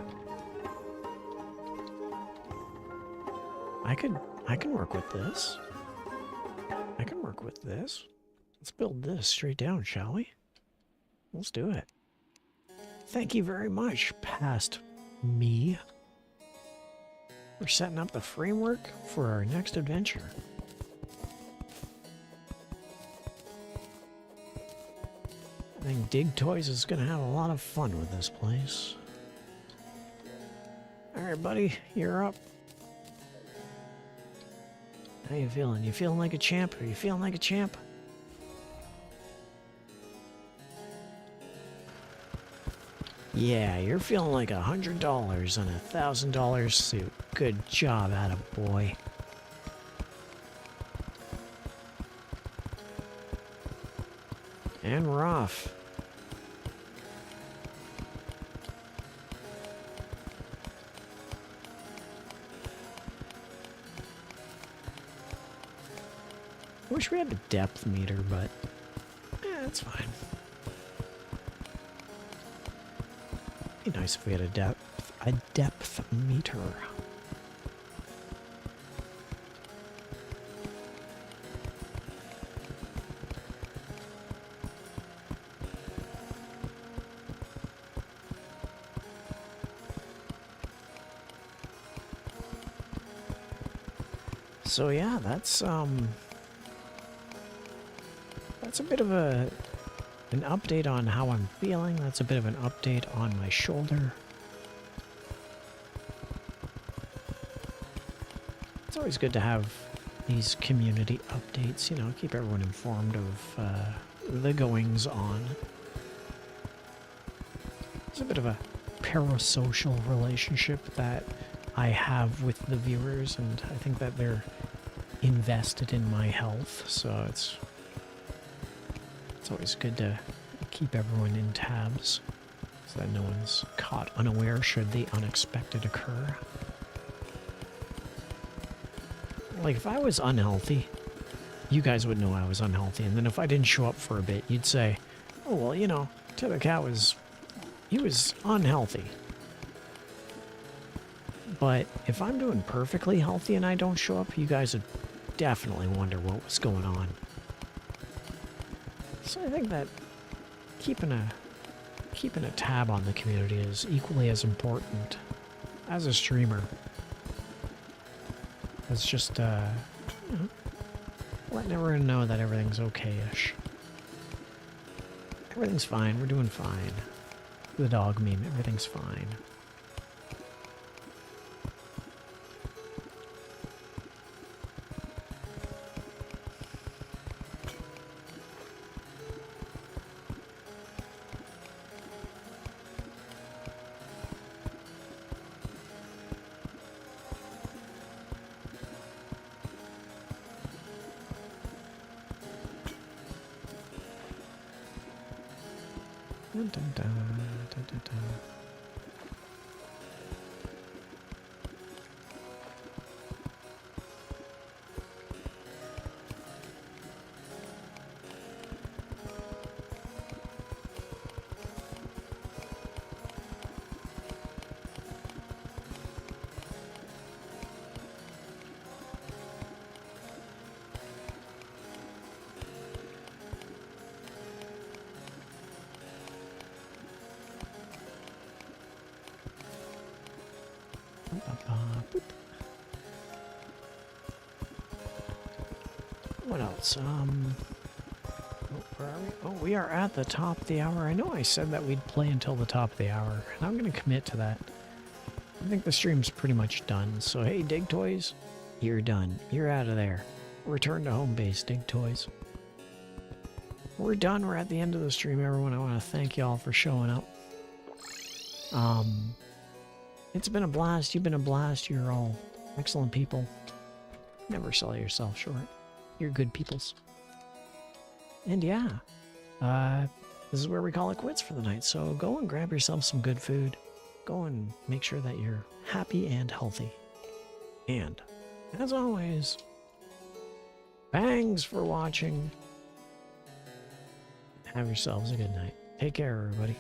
I can work with this. I can work with this. Let's build this straight down, shall we? Let's do it. Thank you very much, past me. We're setting up the framework for our next adventure. I think Dig Toys is gonna have a lot of fun with this place. Alright, buddy, you're up. How you feeling? You feeling like a champ? Are you feeling like a champ? Yeah, you're feeling like $100 on a $1,000 suit. Good job, attaboy. And we're off. Wish we had a depth meter, but it's fine. Be nice if we had a depth meter. So yeah, that's a bit of an update on how I'm feeling. That's a bit of an update on my shoulder. It's always good to have these community updates, you know, keep everyone informed of the goings on. It's a bit of a parasocial relationship that I have with the viewers, and I think that they're invested in my health, so it's always good to keep everyone in tabs so that no one's caught unaware should the unexpected occur. Like, if I was unhealthy, you guys would know I was unhealthy, and then if I didn't show up for a bit, you'd say, oh, well, you know, Tethercat he was unhealthy. But if I'm doing perfectly healthy and I don't show up, you guys would definitely wonder what was going on. So I think that keeping a tab on the community is equally as important as a streamer. It's just, you know, letting everyone know that everything's okay-ish. Everything's fine. We're doing fine. The dog meme. Everything's fine. Dun, dun, dun, dun, dun, dun. What else? Where are we? Oh, we are at the top of the hour. I know I said that we'd play until the top of the hour, and I'm going to commit to that. I think the stream's pretty much done, so hey, Dig Toys, you're done. You're out of there. Return to home base, Dig Toys. We're done. We're at the end of the stream, everyone. I want to thank y'all for showing up. It's been a blast. You've been a blast. You're all excellent people. Never sell yourself short. You're good peoples. And yeah, this is where we call it quits for the night. So go and grab yourself some good food. Go and make sure that you're happy and healthy. And, as always, thanks for watching. Have yourselves a good night. Take care, everybody.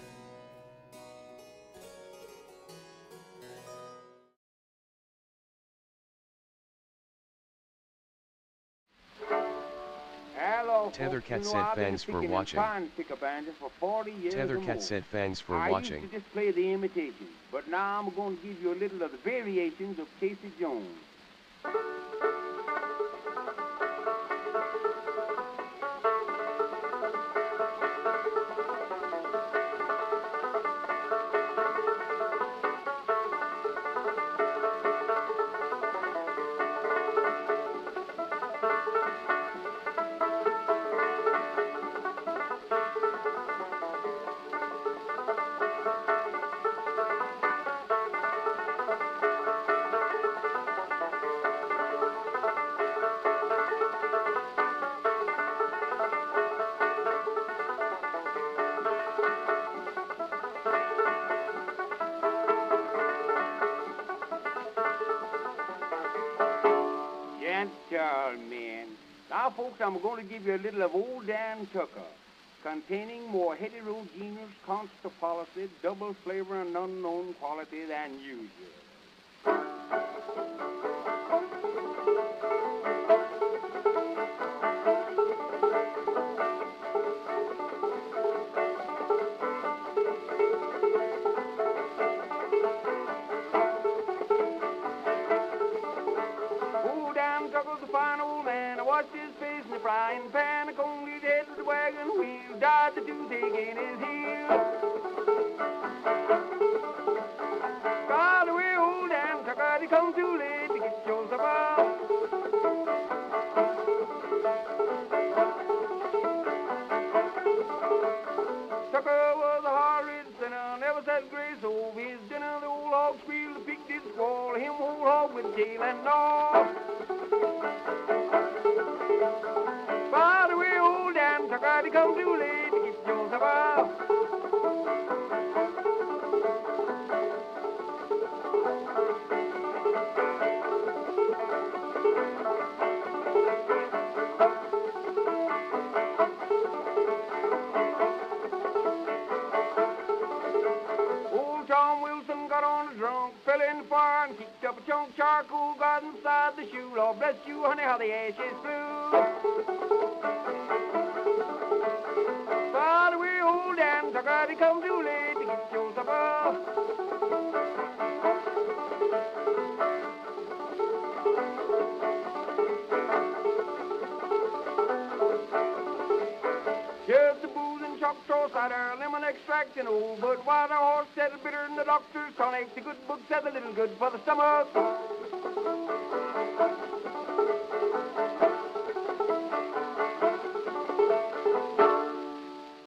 Tethercat said thanks for watching. Tethercat said thanks for watching. I used to just play the imitations, but now I'm going to give you a little of the variations of Casey Jones. Now, folks, I'm going to give you a little of Old Dan Tucker, containing more heterogeneous constant policy, double flavor, and unknown quality than usual. Washed his face in the frying pan, a combed his head with the wagon wheel, died the toothache in his heel. Got away old Dan Tucker, he come too late to get your supper. Tucker was a hard-ridden sinner, never said grace over his dinner. The old hog squealed, the pig did squall, him old hog with tail and all. By the way, old Dan Tucker, he come too late to get your supper. Old Tom Wilson got on a drunk, fell in the fire and kicked up a chunk of charcoal, got inside the shoe. Lord bless you, honey, how the ashes flew. By the way, old Dan Tucker, he come too late to get your supper. Here's the booze and Choctaw cider, lemon extract and old Budweiser, horse said bitter than the doctor's tonic. The good book said a little good for the stomach.